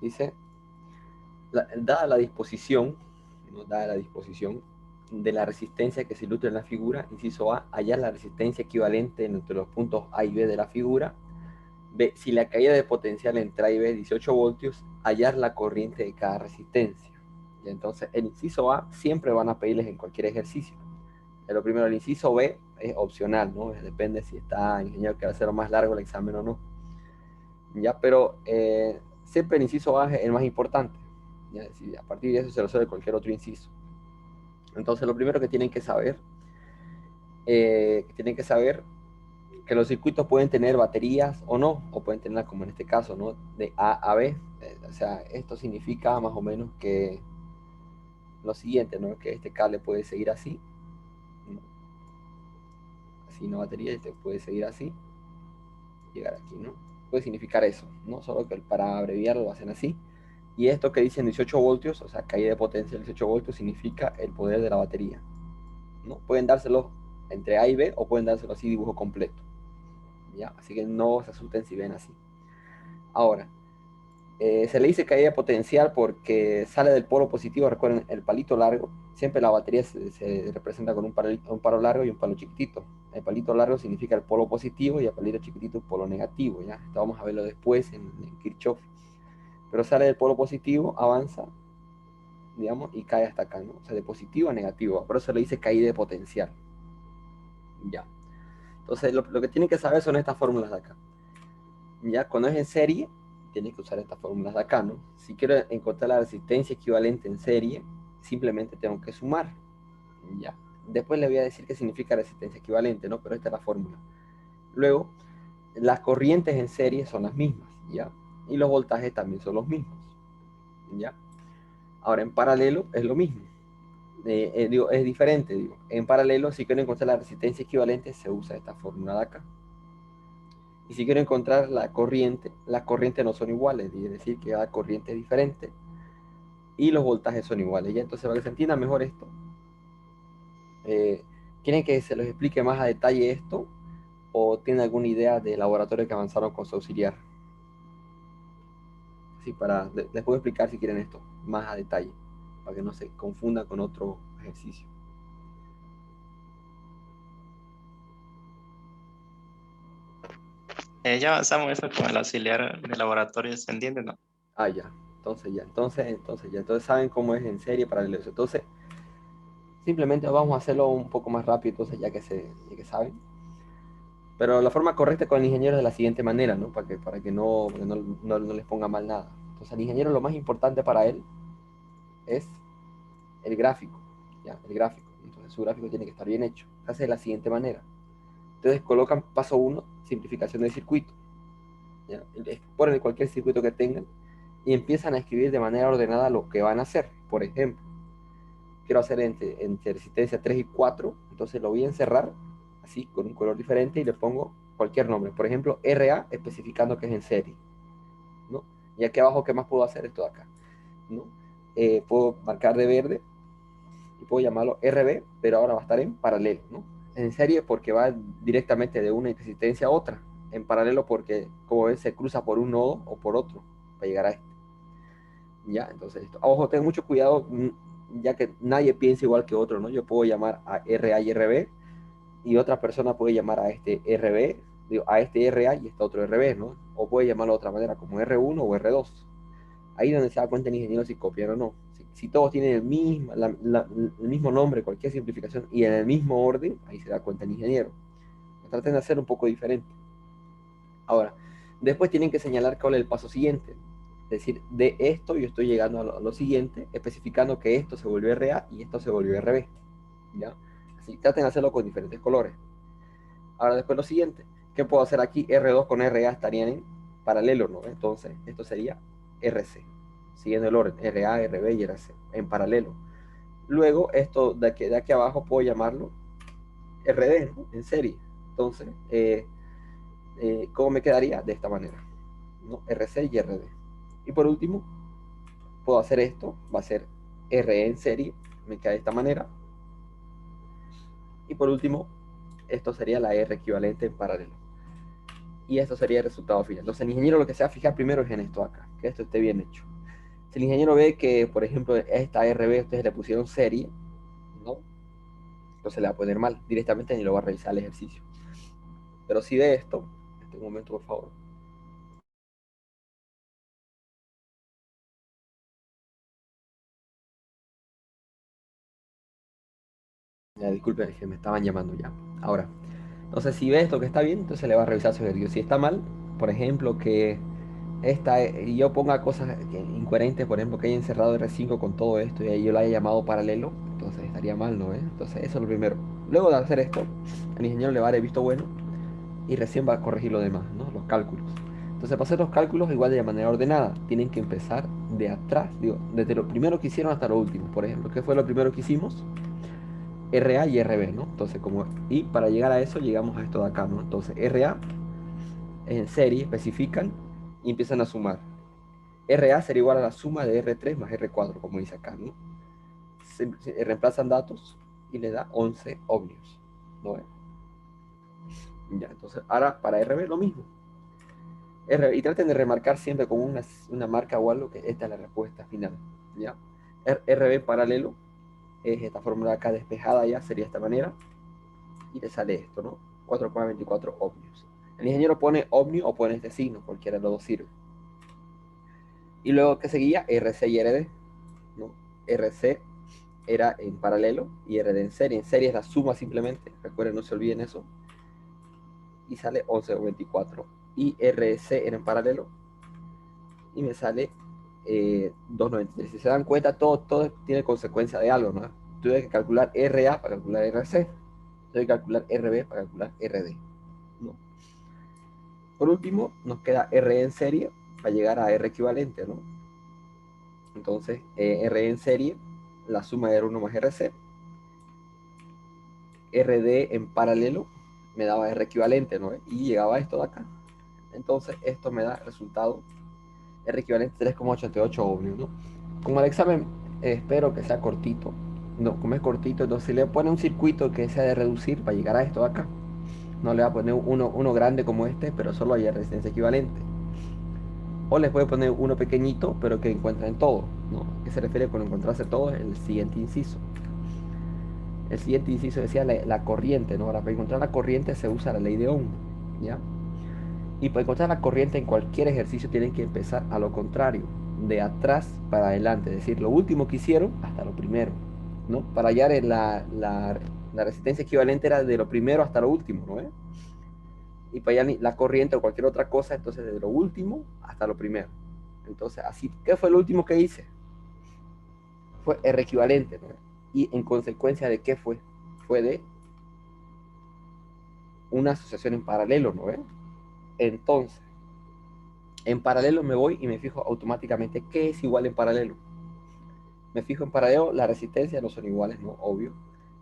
Dice, dada la disposición, ¿no? Dada la disposición de la resistencia que se ilustra en la figura, inciso A, hallar la resistencia equivalente entre los puntos A y B de la figura. B, si la caída de potencial entre A y B es 18 voltios, hallar la corriente de cada resistencia. Y entonces, el inciso A siempre van a pedirles en cualquier ejercicio. Lo primero, el inciso B es opcional, ¿no? Depende si está ingeniero que va a hacerlo más largo el examen o no. ¿Ya? Pero siempre el inciso A es el más importante. ¿Ya? A partir de eso se resuelve cualquier otro inciso. Entonces, lo primero que tienen que saber que los circuitos pueden tener baterías o no, o pueden tenerlas como en este caso, ¿no? De A a B. O sea, esto significa más o menos que lo siguiente, ¿no? Que este cable puede seguir así, ¿no? Así una batería, este puede seguir así, llegar aquí, ¿no? Puede significar eso, ¿no? Solo que para abreviarlo lo hacen así. Y esto que dicen 18 voltios, o sea, caída de potencia de 18 voltios, significa el poder de la batería, ¿no? Pueden dárselo entre A y B o pueden dárselo así dibujo completo, ¿ya? Así que no se asusten si ven así. Ahora, se le dice caída potencial porque sale del polo positivo. Recuerden, el palito largo, siempre la batería se representa con un palo largo y un palo chiquitito. El palito largo significa el polo positivo y el palito chiquitito el polo negativo. ¿Ya? Esto vamos a verlo después en Kirchhoff. Pero sale del polo positivo, avanza, digamos, y cae hasta acá, ¿no? O sea, de positivo a negativo. Por eso se le dice caída de potencial. Ya. Entonces, lo que tienen que saber son estas fórmulas de acá. Ya, cuando es en serie, tienes que usar estas fórmulas de acá, ¿no? Si quiero encontrar la resistencia equivalente en serie, simplemente tengo que sumar, ya. Después le voy a decir qué significa resistencia equivalente, ¿no? Pero esta es la fórmula. Luego, las corrientes en serie son las mismas, ¿ya? Y los voltajes también son los mismos, ¿ya? Ahora, en paralelo es lo mismo. Digo, es diferente, digo. En paralelo, si quiero encontrar la resistencia equivalente, se usa esta fórmula de acá. Y si quiero encontrar la corriente, las corrientes no son iguales, es decir, que cada corriente es diferente y los voltajes son iguales. ¿Ya? Entonces, para que se entienda mejor esto, eh, ¿quieren que se los explique más a detalle esto o tienen alguna idea de laboratorio que avanzaron con su auxiliar? Sí, les puedo explicar si quieren esto más a detalle, para que no se confunda con otro ejercicio. Ya avanzamos eso con el auxiliar de laboratorio, ¿se entiende, no? Ah, ya. Entonces saben cómo es en serie paralelo. Entonces, simplemente vamos a hacerlo un poco más rápido, entonces ya que saben. Pero la forma correcta con el ingeniero es de la siguiente manera, ¿no? Para que no les ponga mal nada. Entonces, el ingeniero lo más importante para él es el gráfico, ¿ya? El gráfico. Entonces, su gráfico tiene que estar bien hecho. Se hace de la siguiente manera. Entonces, colocan paso 1, simplificación del circuito, ¿ya? Ponen cualquier circuito que tengan y empiezan a escribir de manera ordenada lo que van a hacer. Por ejemplo, quiero hacer entre resistencia 3 y 4, entonces lo voy a encerrar así con un color diferente y le pongo cualquier nombre. Por ejemplo, RA especificando que es en serie, ¿no? Y aquí abajo, ¿qué más puedo hacer? Esto de acá, ¿no? Puedo marcar de verde y puedo llamarlo RB, pero ahora va a estar en paralelo, ¿no? En serie porque va directamente de una resistencia a otra. En paralelo porque, como ves, se cruza por un nodo o por otro para llegar a este. ¿Ya? Entonces, esto. Ojo, ten mucho cuidado, ya que nadie piensa igual que otro, ¿no? Yo puedo llamar a RA y RB y otra persona puede llamar a este RB, digo, a este RA y este otro RB, ¿no? O puede llamarlo de otra manera, como R1 o R2. Ahí es donde se da cuenta el ingeniero si copian o no. Si todos tienen el mismo nombre, cualquier simplificación, y en el mismo orden, ahí se da cuenta el ingeniero. Traten de hacer un poco diferente. Ahora, después tienen que señalar cuál es el paso siguiente. Es decir, de esto yo estoy llegando a lo siguiente, especificando que esto se volvió RA y esto se volvió RB. ¿Ya? Así, traten de hacerlo con diferentes colores. Ahora después lo siguiente, ¿qué puedo hacer aquí? R2 con RA estarían en paralelo, ¿no? Entonces, esto sería RC, siguiendo el orden, RA, RB y RC, en paralelo. Luego, esto de aquí abajo puedo llamarlo RD, ¿no? En serie. Entonces, ¿cómo me quedaría? De esta manera, ¿no? RC y RD. Y por último, puedo hacer esto, va a ser RE en serie, me queda de esta manera. Y por último, esto sería la R equivalente en paralelo. y esto sería el resultado final. Entonces el ingeniero lo que se va a fijar primero es en esto acá, que esto esté bien hecho. Si el ingeniero ve que, por ejemplo, esta RB ustedes le pusieron serie, ¿no? Entonces le va a poner mal, directamente ni lo va a revisar el ejercicio. Pero si ve esto, un momento por favor. Ya, disculpen, es que me estaban llamando ya. Ahora, entonces si ve esto que está bien, entonces le va a revisar su ejercicio. Si está mal, por ejemplo, que y yo ponga cosas incoherentes, por ejemplo, que haya encerrado R5 con todo esto y ahí yo lo haya llamado paralelo, entonces estaría mal, ¿no? Entonces eso es lo primero. Luego de hacer esto, el ingeniero le va a dar el visto bueno y recién va a corregir lo demás, ¿no? Los cálculos. Entonces para hacer los cálculos igual de manera ordenada, tienen que empezar de atrás, digo, desde lo primero que hicieron hasta lo último. Por ejemplo, ¿qué fue lo primero que hicimos? RA y RB, ¿no? Entonces, y para llegar a eso llegamos a esto de acá, ¿no? Entonces, RA en serie especifican y empiezan a sumar. RA será igual a la suma de R3 más R4, como dice acá, ¿no? Se reemplazan datos y le da 11 ohmios, ¿no? Ya, entonces, ahora para RB lo mismo. Y traten de remarcar siempre con una marca o algo que esta es la respuesta final, ¿ya? RB paralelo es esta fórmula acá despejada ya, sería de esta manera, y te sale esto, ¿no? 4,24 ohmios. El ingeniero pone ohmio o pone este signo, cualquiera de los dos sirve. Y luego que seguía RC y RD, ¿no? RC era en paralelo y RD en serie. En serie es la suma simplemente, recuerden, no se olviden eso. Y sale 11,24. Y RC era en paralelo y me sale 2,93. Si se dan cuenta, todo tiene consecuencia de algo, ¿no? Tuve que calcular RA para calcular RC. Tuve que calcular RB para calcular RD, ¿no? Por último, nos queda R en serie para llegar a R equivalente, ¿no? Entonces, R en serie, la suma de R1 más RC. RD en paralelo me daba R equivalente, ¿no? Y llegaba a esto de acá. Entonces, esto me da resultado R equivalente 3,88 ohmios, ¿no? Como el examen espero que sea cortito, no, como es cortito, entonces si le pone un circuito que sea de reducir para llegar a esto de acá, no le va a poner uno grande como este, pero solo hay resistencia equivalente. O les puede poner uno pequeñito, pero que encuentren todo, ¿no? ¿Qué se refiere con encontrarse todo? El siguiente inciso. El siguiente inciso decía la corriente, ¿no? Ahora, para encontrar la corriente se usa la ley de Ohm, ¿ya? Y para encontrar la corriente en cualquier ejercicio tienen que empezar a lo contrario, de atrás para adelante, es decir, lo último que hicieron hasta lo primero, ¿no? Para hallar la resistencia equivalente era de lo primero hasta lo último, ¿no? Y para hallar la corriente o cualquier otra cosa, entonces de lo último hasta lo primero. Entonces, así, ¿qué fue lo último que hice? Fue R equivalente, ¿no? Y en consecuencia de qué fue? Fue de una asociación en paralelo, ¿no? Entonces, en paralelo me voy y me fijo automáticamente qué es igual en paralelo. Me fijo en paralelo, las resistencias no son iguales, ¿no? Obvio.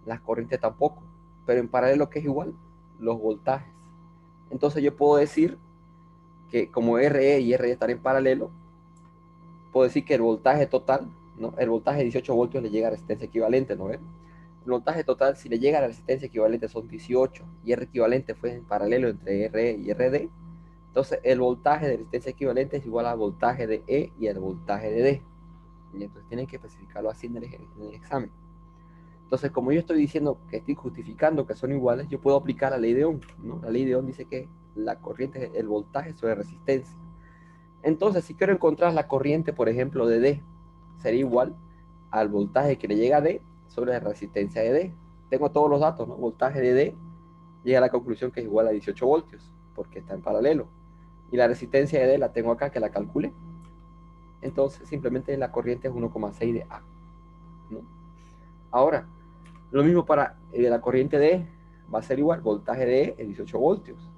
Las corrientes tampoco. Pero en paralelo, ¿qué es igual? Los voltajes. Entonces yo puedo decir que como RE y RD están en paralelo, puedo decir que el voltaje total, ¿no? El voltaje de 18 voltios le llega a resistencia equivalente, ¿no? El voltaje total, si le llega a la resistencia equivalente, son 18 y R equivalente fue en paralelo entre RE y RD. Entonces el voltaje de resistencia equivalente es igual al voltaje de E y al voltaje de D. Y entonces tienen que especificarlo así en el examen. Entonces, como yo estoy diciendo que estoy justificando que son iguales, yo puedo aplicar la ley de Ohm, ¿no? La ley de Ohm dice que la corriente es el voltaje sobre resistencia. Entonces, si quiero encontrar la corriente, por ejemplo, de D, sería igual al voltaje que le llega a D sobre la resistencia de D. Tengo todos los datos, ¿no? Voltaje de D llega a la conclusión que es igual a 18 voltios, porque está en paralelo. Y la resistencia de D la tengo acá, que la calcule. Entonces, simplemente la corriente es 1,6 de A, ¿no? Ahora, lo mismo para la corriente D, va a ser igual, voltaje de E es 18 voltios.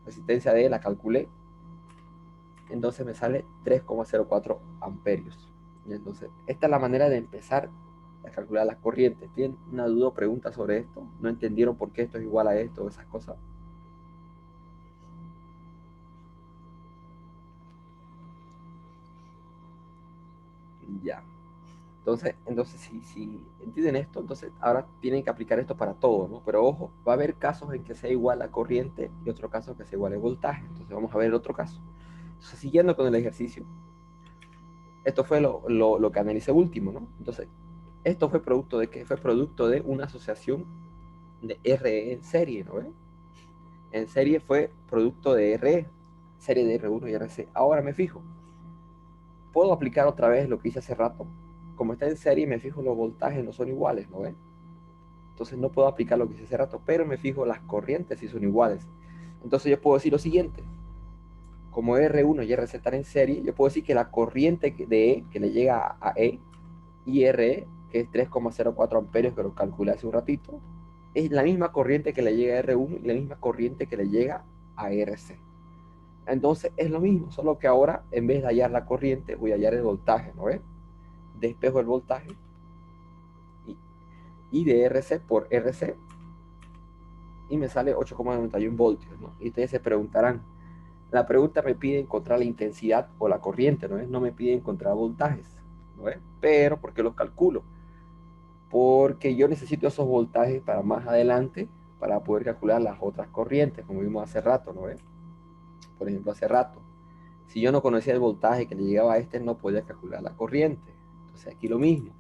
Resistencia de E la calculé, entonces me sale 3,04 amperios. Y entonces, esta es la manera de empezar a calcular las corrientes. ¿Tienen una duda o pregunta sobre esto? ¿No entendieron por qué esto es igual a esto o esas cosas? Ya. Entonces si entienden esto, entonces ahora tienen que aplicar esto para todo, ¿no? Pero ojo, va a haber casos en que sea igual la corriente y otro caso que sea igual el voltaje. Entonces vamos a ver otro caso. Entonces, siguiendo con el ejercicio, esto fue lo que analicé último, ¿no? Entonces, esto fue producto de qué? Fue producto de una asociación de RE en serie, ¿no ven? En serie fue producto de RE, serie de R1 y RC. Ahora me fijo, puedo aplicar otra vez lo que hice hace rato. Como está en serie, me fijo los voltajes no son iguales, ¿no ven? Entonces no puedo aplicar lo que hice hace rato, pero me fijo las corrientes si son iguales. Entonces yo puedo decir lo siguiente: como R1 y RC están en serie, yo puedo decir que la corriente de E que le llega a E y RE, que es 3,04 amperios, que lo calculé hace un ratito, es la misma corriente que le llega a R1 y la misma corriente que le llega a RC. Entonces es lo mismo, solo que ahora en vez de hallar la corriente, voy a hallar el voltaje, ¿no ves? Despejo el voltaje y de RC por RC y me sale 8,91 voltios, ¿no? Y ustedes se preguntarán, la pregunta me pide encontrar la intensidad o la corriente, ¿no es? No me pide encontrar voltajes, ¿no es? Pero, ¿por qué los calculo? Porque yo necesito esos voltajes para más adelante, para poder calcular las otras corrientes, como vimos hace rato, ¿no es? Por ejemplo, hace rato, si yo no conocía el voltaje que le llegaba a este, no podía calcular la corriente. Entonces aquí lo mismo.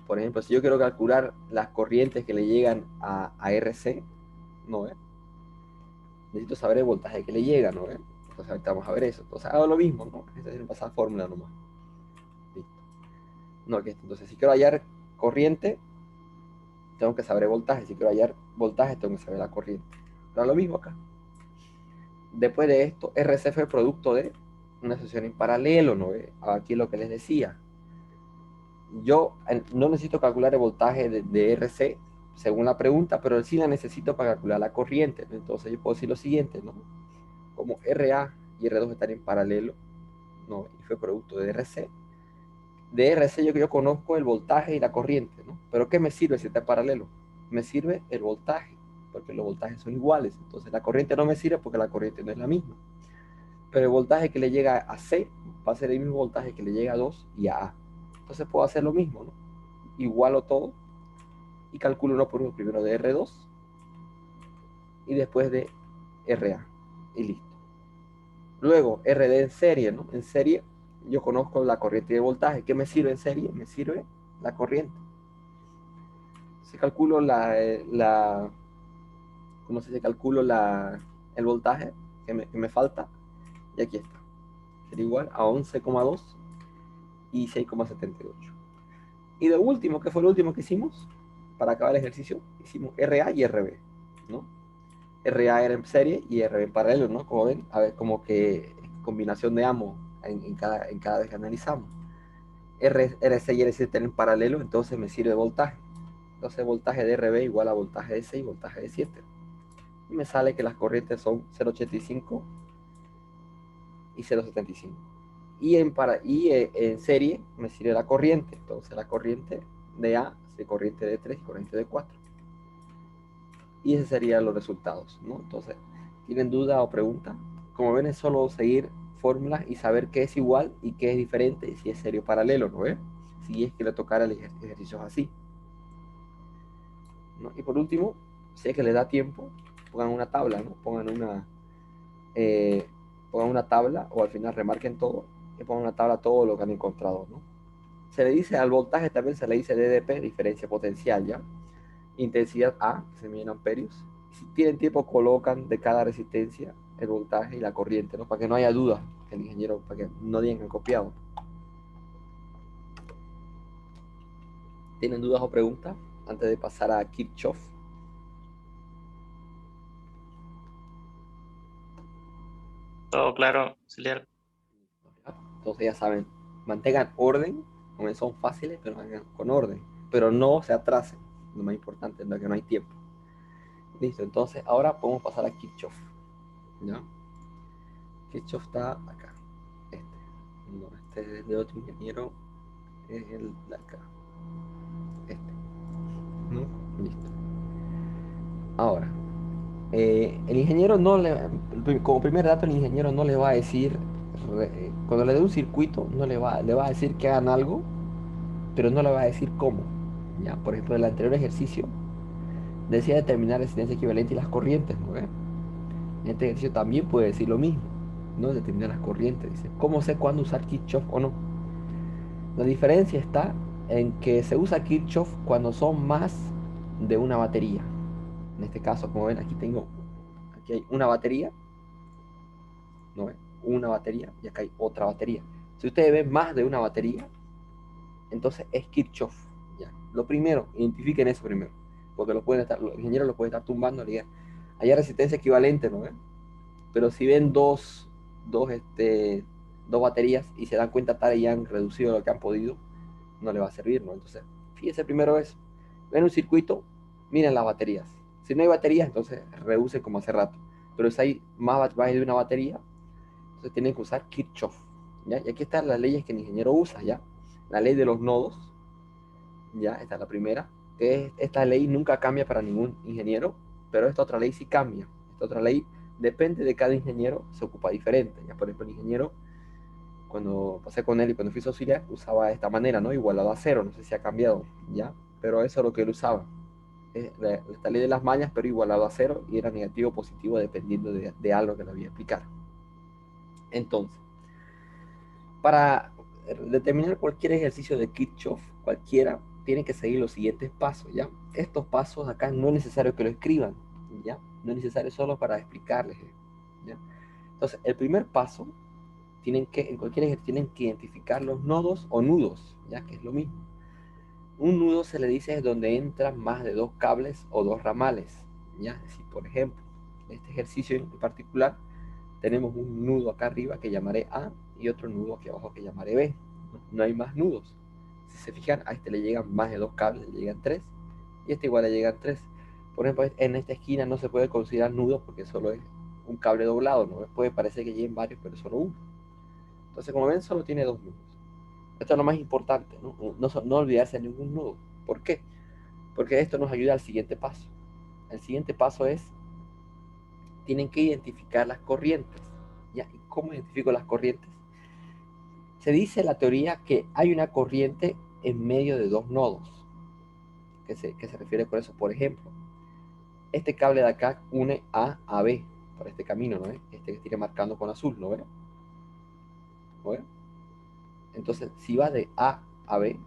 Por ejemplo, si yo quiero calcular las corrientes que le llegan a RC, ¿no es? Necesito saber el voltaje que le llega, ¿no? Entonces ahorita vamos a ver eso. Entonces hago lo mismo, ¿no? Esta es pasar fórmula nomás. Listo. No, que entonces si quiero hallar corriente, tengo que saber el voltaje. Si quiero hallar voltaje, tengo que saber la corriente. Pero lo mismo acá. Después de esto, RC fue producto de una asociación en paralelo, ¿no? Aquí es lo que les decía. Yo no necesito calcular el voltaje de RC según la pregunta, pero sí la necesito para calcular la corriente, ¿no? Entonces yo puedo decir lo siguiente, ¿no? Como RA y R2 están en paralelo, ¿no? Y fue producto de RC. De RC yo conozco el voltaje y la corriente, ¿no? Pero ¿qué me sirve si está en paralelo? Me sirve el voltaje, porque los voltajes son iguales. Entonces la corriente no me sirve porque la corriente no es la misma. Pero el voltaje que le llega a C va a ser el mismo voltaje que le llega a 2 y a A. Entonces puedo hacer lo mismo, ¿no? Igualo todo y calculo uno por uno, primero de R2 y después de RA. Y listo. Luego, RD en serie, ¿no? En serie yo conozco la corriente de voltaje. ¿Qué me sirve en serie? Me sirve la corriente. Se calculo ¿cómo se dice? Calculo el voltaje que me falta y aquí está. Sería igual a 11,2 y 6,78. Y de último, ¿qué fue lo último que hicimos? Para acabar el ejercicio, hicimos RA y RB, ¿no? RA era en serie y RB en paralelo, ¿no? Como ven, a ver, como que combinación de ambos en cada vez que analizamos. RC y RC están en paralelo, entonces me sirve voltaje. Entonces voltaje de RB igual a voltaje de 6 y voltaje de 7. Y me sale que las corrientes son 0,85 y 0,75. En serie me sirve la corriente. Entonces la corriente de A, corriente de 3 y corriente de 4. Y esos serían los resultados, ¿no? Entonces, ¿tienen duda o pregunta? Como ven, es solo seguir fórmulas y saber qué es igual y qué es diferente, y si es serio paralelo, ¿no ves? Si es que le tocara el ejercicio así, ¿no? Y por último, si es que les da tiempo, pongan una tabla, ¿no? Eh, pongan una tabla o al final remarquen todo y pongan una tabla todo lo que han encontrado, ¿no? Se le dice al voltaje, también se le dice DDP, diferencia potencial, ¿ya? Intensidad A, que se mide en amperios. Si tienen tiempo, colocan de cada resistencia el voltaje y la corriente, ¿no? Para que no haya duda, el ingeniero, para que no digan que han copiado. ¿Tienen dudas o preguntas antes de pasar a Kirchhoff? Todo claro, auxiliar. Entonces ya saben, mantengan orden, como son fáciles, pero hagan con orden. Pero no se atrasen, lo más importante es que no hay tiempo. Listo, entonces ahora podemos pasar a Kirchhoff. ¿Ya? Kirchhoff está acá. Este. No, este es de otro ingeniero. Es el de acá. Este. ¿No? Listo. Ahora, el ingeniero no le, como primer dato, el ingeniero no le va a decir, cuando le dé un circuito, no le va a decir que hagan algo pero no le va a decir cómo. ¿Ya? Por ejemplo, en el anterior ejercicio decía determinar resistencia equivalente y las corrientes, ¿no ve? En este ejercicio también puede decir lo mismo, ¿no? Determinar las corrientes. Dice, ¿cómo sé cuándo usar Kirchhoff o no? La diferencia está en que se usa Kirchhoff cuando son más de una batería. En este caso, como ven, aquí hay una batería, ¿no ven? Una batería y acá hay otra batería. Si ustedes ven más de una batería, entonces es Kirchhoff. ¿Ya? Lo primero, identifiquen eso primero, porque los ingenieros lo pueden estar tumbando, le digan, hay resistencia equivalente, ¿no ven? Pero si ven dos baterías y se dan cuenta tal y han reducido lo que han podido, no le va a servir, ¿no? Entonces, fíjense primero eso. Ven un circuito, miren las baterías. Si no hay baterías, entonces reducen como hace rato. Pero si hay más de una batería, entonces tienen que usar Kirchhoff, ¿ya? Y aquí están las leyes que el ingeniero usa, ¿ya? La ley de los nodos, ¿ya? Esta es la primera. Esta ley nunca cambia para ningún ingeniero, pero esta otra ley sí cambia. Esta otra ley depende de cada ingeniero, se ocupa diferente. ¿Ya? Por ejemplo, el ingeniero, cuando pasé con él y cuando fui su auxiliar, usaba de esta manera, ¿no? Igualado a cero, no sé si ha cambiado, ¿ya? Pero eso es lo que él usaba. Esta ley de las mañas, pero igualado a cero, y era negativo o positivo dependiendo de algo que le voy a explicar. Entonces, para determinar cualquier ejercicio de Kirchhoff, cualquiera, tiene que seguir los siguientes pasos, ¿ya? Estos pasos acá no es necesario que lo escriban, ¿ya? No es necesario solo para explicarles, ¿ya? Entonces, el primer paso, en cualquier ejercicio, tienen que identificar los nodos o nudos, ¿ya? Que es lo mismo. Un nudo se le dice es donde entran más de dos cables o dos ramales, ¿ya? Si, por ejemplo, en este ejercicio en particular, tenemos un nudo acá arriba que llamaré A y otro nudo aquí abajo que llamaré B. No hay más nudos. Si se fijan, a este le llegan más de dos cables, le llegan tres, y a este igual le llegan tres. Por ejemplo, en esta esquina no se puede considerar nudo porque solo es un cable doblado, ¿no? Puede parecer que lleguen varios, pero solo uno. Entonces, como ven, solo tiene dos nudos. Esto es lo más importante, ¿no? No olvidarse de ningún nudo. ¿Por qué? Porque esto nos ayuda al siguiente paso. El siguiente paso es, tienen que identificar las corrientes. ¿Ya? ¿Y cómo identifico las corrientes? Se dice en la teoría que hay una corriente en medio de dos nodos. ¿Qué se refiere por eso? Por ejemplo, este cable de acá une A a B por este camino, ¿no? Este que tiene marcando con azul, ¿no ven? ¿No ven? Entonces, si va de A a B,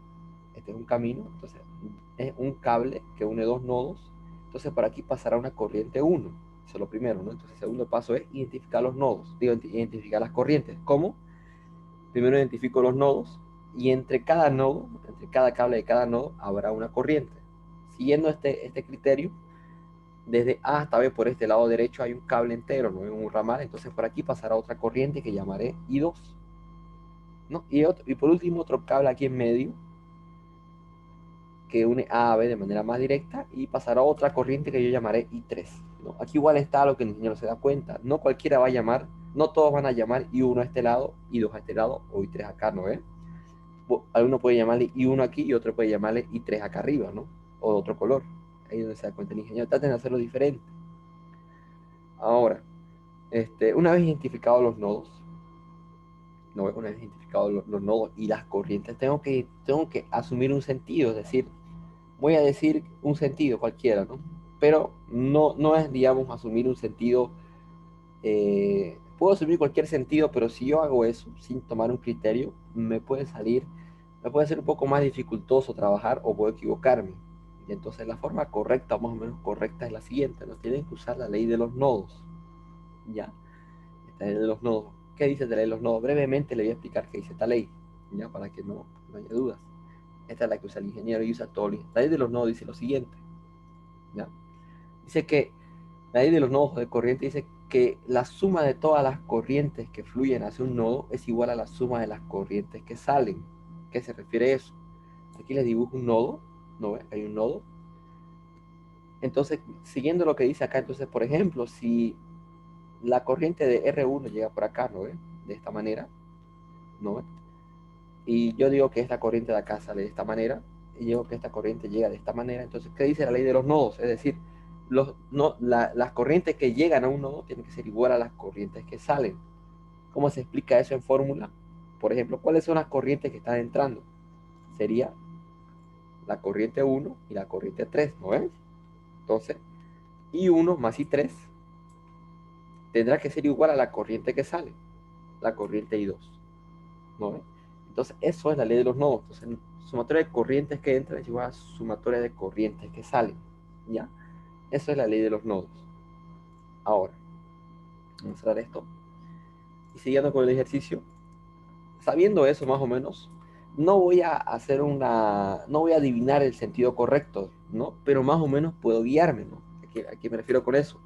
este es un camino, entonces es un cable que une dos nodos, entonces por aquí pasará una corriente 1, eso es lo primero, ¿no? Entonces el segundo paso es identificar los nodos, digo, identificar las corrientes. ¿Cómo? Primero identifico los nodos y entre cada nodo, entre cada cable de cada nodo, habrá una corriente. Siguiendo este criterio, desde A hasta B por este lado derecho hay un cable entero, ¿no? Un ramal, entonces por aquí pasará otra corriente que llamaré I2, ¿no? Y por último otro cable aquí en medio que une A a B de manera más directa y pasará otra corriente que yo llamaré I3, ¿no? Aquí igual está lo que el ingeniero se da cuenta, no cualquiera va a llamar, no todos van a llamar I1 a este lado, I2 a este lado o I3 acá, ¿no ve? Alguno puede llamarle I1 aquí y otro puede llamarle I3 acá arriba, ¿no? O de otro color. Ahí es donde se da cuenta el ingeniero. Traten de hacerlo diferente. Ahora, una vez identificados los nodos, no, una vez identificados los nodos y las corrientes, tengo que asumir un sentido, es decir, voy a decir un sentido cualquiera, ¿no? Pero no es, digamos, asumir un sentido, puedo asumir cualquier sentido, pero si yo hago eso sin tomar un criterio, me puede ser un poco más dificultoso trabajar o puedo equivocarme. Y entonces la forma correcta, o más o menos correcta, es la siguiente, ¿no? Tienen que usar la ley de los nodos, ¿ya? Esta ley de los nodos. ¿Qué dice la ley de los nodos? Brevemente le voy a explicar qué dice esta ley, ¿ya? Para que no haya dudas. Esta es la que usa el ingeniero y usa todo. La ley de los nodos dice lo siguiente, ¿ya? Dice que la ley de los nodos de corriente dice que la suma de todas las corrientes que fluyen hacia un nodo es igual a la suma de las corrientes que salen. ¿Qué se refiere a eso? Aquí les dibujo un nodo, ¿no ve? Hay un nodo. Entonces, siguiendo lo que dice acá, entonces, por ejemplo, si la corriente de R1 llega por acá, ¿no ve? De esta manera, ¿no ve? Y yo digo que esta corriente de acá sale de esta manera, y digo que esta corriente llega de esta manera. Entonces, ¿qué dice la ley de los nodos? Es decir, las corrientes que llegan a un nodo tienen que ser igual a las corrientes que salen. ¿Cómo se explica eso en fórmula? Por ejemplo, ¿cuáles son las corrientes que están entrando? Sería la corriente 1 y la corriente 3, ¿no ven? Entonces, I1 más I3 tendrá que ser igual a la corriente que sale, la corriente I2, ¿no ven? Entonces, eso es la ley de los nodos. Entonces, sumatoria de corrientes que entran es igual a sumatoria de corrientes que salen, ¿ya? Eso es la ley de los nodos. Ahora, vamos a cerrar esto. Y siguiendo con el ejercicio, sabiendo eso más o menos, no voy a hacer no voy a adivinar el sentido correcto, ¿no? Pero más o menos puedo guiarme, ¿no? ¿A qué me refiero con eso?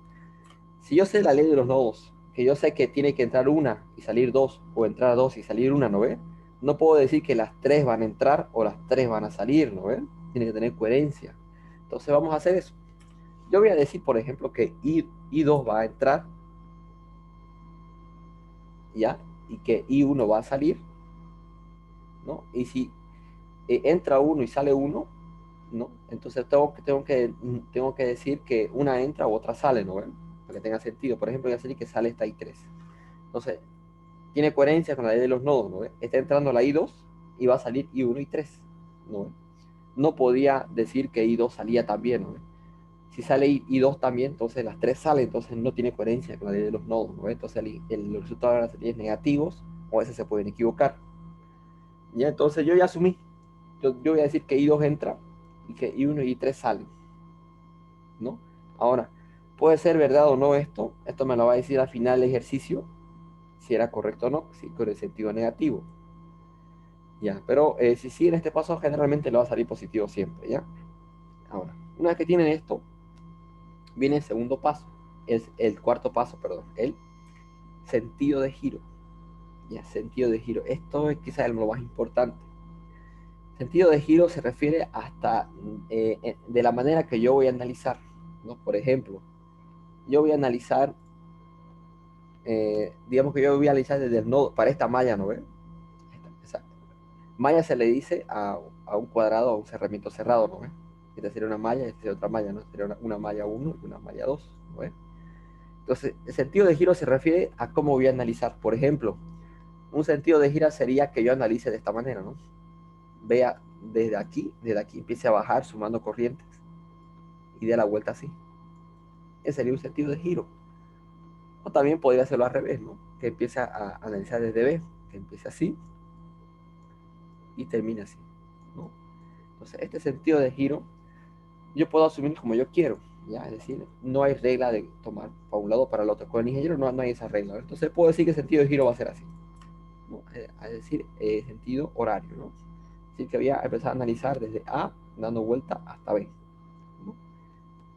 Si yo sé la ley de los nodos, que yo sé que tiene que entrar una y salir dos, o entrar dos y salir una, ¿no ve? No puedo decir que las tres van a entrar o las tres van a salir, ¿no ve? Tiene que tener coherencia. Entonces vamos a hacer eso. Yo voy a decir, por ejemplo, que I2 va a entrar, ¿ya? Y que I1 va a salir, ¿no? Y si entra uno y sale uno, ¿no? Entonces tengo que decir que una entra o otra sale, ¿no? ¿Ven? Para que tenga sentido. Por ejemplo, voy a decir que sale esta I3. Entonces, tiene coherencia con la ley de los nodos, ¿no? ¿Ven? Está entrando la I2 y va a salir I1 y 3, ¿no? ¿Ven? No podía decir que I2 salía también, ¿no? ¿Ven? Si sale I2 también, entonces las tres salen, entonces no tiene coherencia con la ley de los nodos, ¿no? ¿Ven? Entonces los resultados de las series negativos o a veces se pueden equivocar. ¿Ya? Entonces yo ya asumí. Yo voy a decir que I2 entra y que I1 y I3 salen, ¿no? Ahora, puede ser verdad o no esto me lo va a decir al final del ejercicio, si era correcto o no, si con el sentido negativo, ¿ya? Pero si sí, en este paso generalmente le va a salir positivo siempre, ¿ya? Ahora, una vez que tienen esto, viene el segundo paso, es el cuarto paso, perdón, el sentido de giro, ¿ya? Sentido de giro, esto es quizás lo más importante. Sentido de giro se refiere hasta de la manera que yo voy a analizar, ¿no? Por ejemplo, yo voy a analizar, digamos que yo voy a analizar desde el nodo, para esta malla, ¿no ve? Malla se le dice a un cuadrado, a un cerramiento cerrado, ¿no ve? Esta sería una malla, esta sería otra malla, ¿no? Sería una malla 1 y una malla 2, ¿no ve? Entonces, el sentido de giro se refiere a cómo voy a analizar. Por ejemplo, un sentido de giro sería que yo analice de esta manera, ¿no? Vea desde aquí empiece a bajar sumando corrientes y dé la vuelta así. Ese sería un sentido de giro. O también podría hacerlo al revés, ¿no? Que empiece a analizar desde B, que empiece así y termine así, ¿no? Entonces, este sentido de giro yo puedo asumir como yo quiero, ¿ya? Es decir, no hay regla de tomar para un lado o para el otro. Con el ingeniero no hay esa regla, ¿no? Entonces puedo decir que el sentido de giro va a ser así, ¿no? Es decir, sentido horario, ¿no? Es decir, que voy a empezar a analizar desde A, dando vuelta hasta B, ¿no?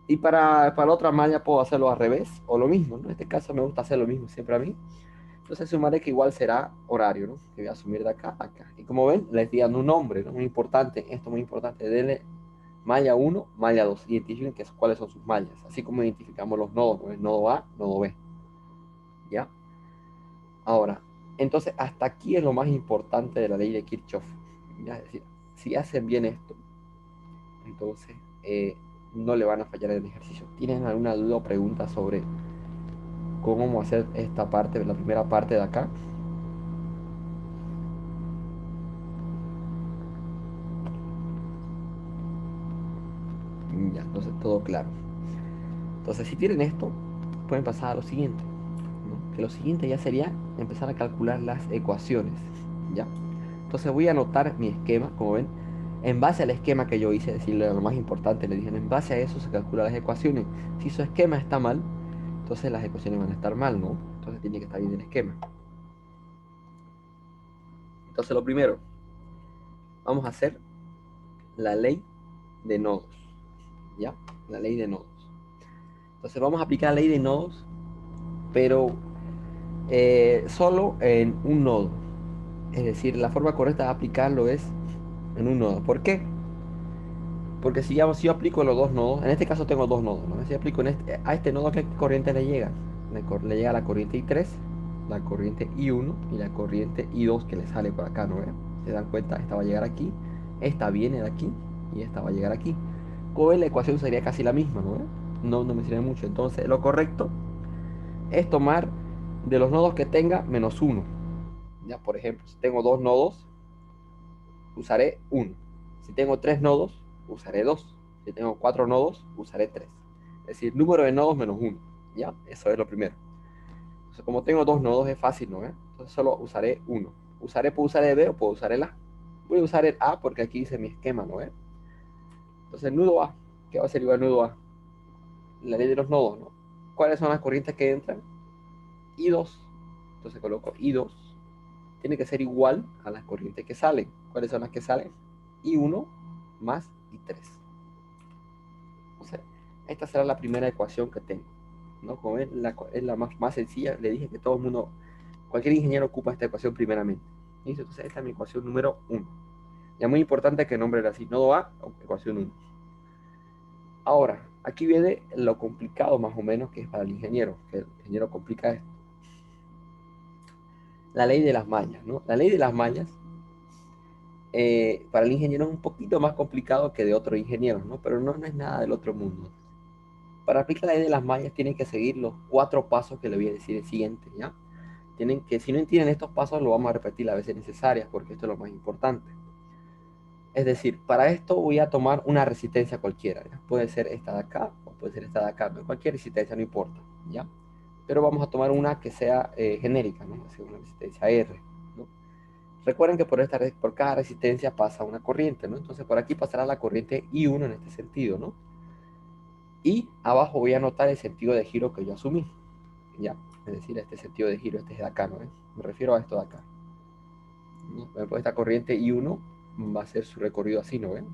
Y para la otra malla puedo hacerlo al revés o lo mismo, ¿no? En este caso me gusta hacer lo mismo siempre a mí. Entonces sumaré que igual será horario, ¿no? Que voy a asumir de acá a acá. Y como ven, les estoy dando un nombre, ¿no? Muy importante, esto muy importante. Denle malla 1, malla 2. Identifiquen cuáles son sus mallas. Así como identificamos los nodos, ¿no? El nodo A, nodo B. ¿Ya? Ahora, entonces hasta aquí es lo más importante de la ley de Kirchhoff. ¿Ya? Es decir, si hacen bien esto, entonces no le van a fallar en el ejercicio. ¿Tienen alguna duda o pregunta sobre cómo hacer esta parte, la primera parte de acá? Ya, entonces todo claro. Entonces, si tienen esto, pueden pasar a lo siguiente, ¿no? Que lo siguiente ya sería empezar a calcular las ecuaciones, ¿ya? Entonces voy a anotar mi esquema, como ven, en base al esquema que yo hice, decirle lo más importante, le dije, en base a eso se calculan las ecuaciones. Si su esquema está mal, entonces las ecuaciones van a estar mal, ¿no? Entonces tiene que estar bien el esquema. Entonces lo primero, vamos a hacer la ley de nodos, ¿ya? La ley de nodos. Entonces vamos a aplicar la ley de nodos, pero solo en un nodo. Es decir, la forma correcta de aplicarlo es en un nodo. ¿Por qué? Porque si yo aplico los dos nodos, en este caso tengo dos nodos, ¿no? Si aplico a este nodo, ¿qué corriente le llega? Le llega la corriente I3, la corriente I1 y la corriente I2 que le sale por acá, ¿no? ¿Se dan cuenta? Esta va a llegar aquí, esta viene de aquí y esta va a llegar aquí. Como ven, la ecuación sería casi la misma, ¿no? No me sirve mucho. Entonces, lo correcto es tomar de los nodos que tenga menos uno. Ya, por ejemplo, si tengo dos nodos, usaré uno. Si tengo tres nodos, usaré 2. Si tengo 4 nodos, usaré 3. Es decir, número de nodos menos 1. ¿Ya? Eso es lo primero. Entonces, como tengo 2 nodos, es fácil, ¿no? Entonces, solo usaré 1. Puedo usar el B o puedo usar el A. Voy a usar el A porque aquí hice mi esquema, ¿no? Entonces, el nudo A, ¿qué va a ser igual al nudo A? La ley de los nodos, ¿no? ¿Cuáles son las corrientes que entran? I2. Entonces, coloco I2. Tiene que ser igual a las corrientes que salen. ¿Cuáles son las que salen? I1 más I3. Entonces, esta será la primera ecuación que tengo, ¿no? Como es la más sencilla, le dije que todo el mundo, cualquier ingeniero ocupa esta ecuación primeramente. ¿Listo? Entonces, esta es mi ecuación número 1. Ya muy importante que nombre así, nodo A, ecuación 1. Ahora, aquí viene lo complicado más o menos que es para el ingeniero, que el ingeniero complica esto. La ley de las mallas, ¿no? La ley de las mallas para el ingeniero es un poquito más complicado que de otros ingenieros, ¿no? Pero no es nada del otro mundo. Para aplicar la ley de las mallas tienen que seguir los 4 pasos que le voy a decir el siguiente, ¿ya? Tienen que, si no entienden estos pasos, lo vamos a repetir las veces necesarias, porque esto es lo más importante. Es decir, para esto voy a tomar una resistencia cualquiera, ¿ya? Puede ser esta de acá, o puede ser esta de acá, pero cualquier resistencia, no importa, ¿ya? Pero vamos a tomar una que sea genérica, ¿no? Así, una resistencia R, ¿no? Recuerden que por cada resistencia pasa una corriente, ¿no? Entonces por aquí pasará la corriente I1 en este sentido, ¿no? Y abajo voy a anotar el sentido de giro que yo asumí, ¿ya? Es decir, este sentido de giro, este es de acá, ¿no? Me refiero a esto de acá, ¿no? Pues esta corriente I1 va a ser su recorrido así, ¿no ven?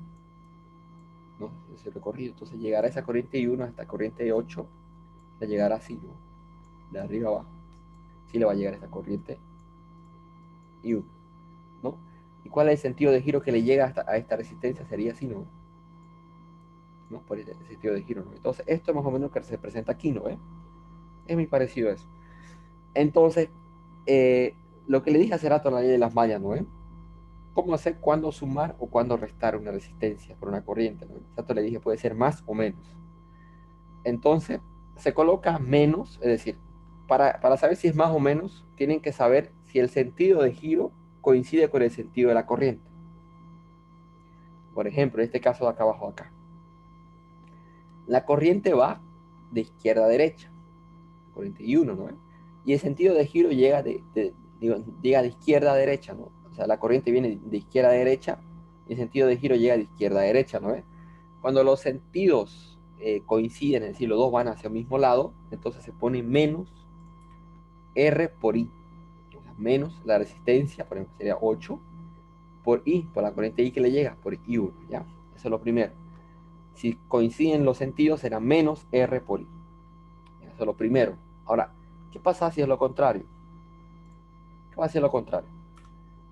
¿No? Ese recorrido. Entonces llegará esa corriente I1 a esta corriente 8, le llegará así, ¿no? De arriba abajo. Sí le va a llegar esta corriente I1, ¿no? ¿Y cuál es el sentido de giro que le llega a esta resistencia? Sería así, ¿no? ¿No? Por el sentido de giro, ¿no? Entonces, esto es más o menos que se presenta aquí, ¿no? Es muy parecido a eso. Entonces, lo que le dije hace rato en la ley de las mallas, ¿no? ¿Cómo hacer cuándo sumar o cuándo restar una resistencia por una corriente, ¿no? Tanto le dije, puede ser más o menos. Entonces, se coloca menos, es decir, para saber si es más o menos, tienen que saber si el sentido de giro coincide con el sentido de la corriente. Por ejemplo, en este caso de acá abajo, acá. La corriente va de izquierda a derecha, 41, ¿no? Y el sentido de giro llega de izquierda a derecha, ¿no? O sea, la corriente viene de izquierda a derecha y el sentido de giro llega de izquierda a derecha, ¿no? Cuando los sentidos coinciden, es decir, los dos van hacia el mismo lado, entonces se pone menos R por I. O sea, menos la resistencia, por ejemplo, sería 8 por I, por la corriente I que le llega, por I1, ¿ya? Eso es lo primero. Si coinciden los sentidos, será menos R por I. Eso es lo primero. Ahora, ¿qué pasa si es lo contrario? ¿Qué va a ser lo contrario?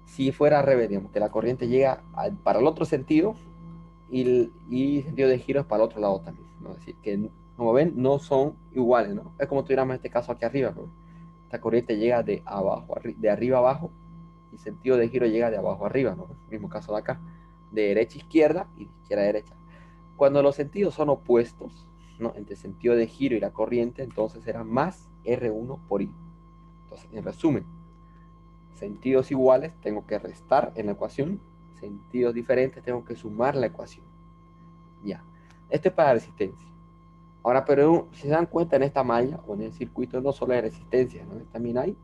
Si fuera al revés, digamos, que la corriente llega para el otro sentido y el sentido de giro es para el otro lado también, ¿no? Es decir, que como ven, no son iguales, ¿no? Es como tuviéramos este caso aquí arriba, ¿no? Esta corriente llega de abajo, de arriba a abajo y el sentido de giro llega de abajo a arriba, ¿no? El mismo caso de acá, de derecha a izquierda y de izquierda a derecha. Cuando los sentidos son opuestos, ¿no? Entre el sentido de giro y la corriente, entonces será más R1 por I. Entonces, en resumen, sentidos iguales tengo que restar en la ecuación, sentidos diferentes tengo que sumar la ecuación. Ya, esto es para resistencia. Ahora, pero si se dan cuenta en esta malla o en el circuito no solo hay resistencia, ¿no? También hay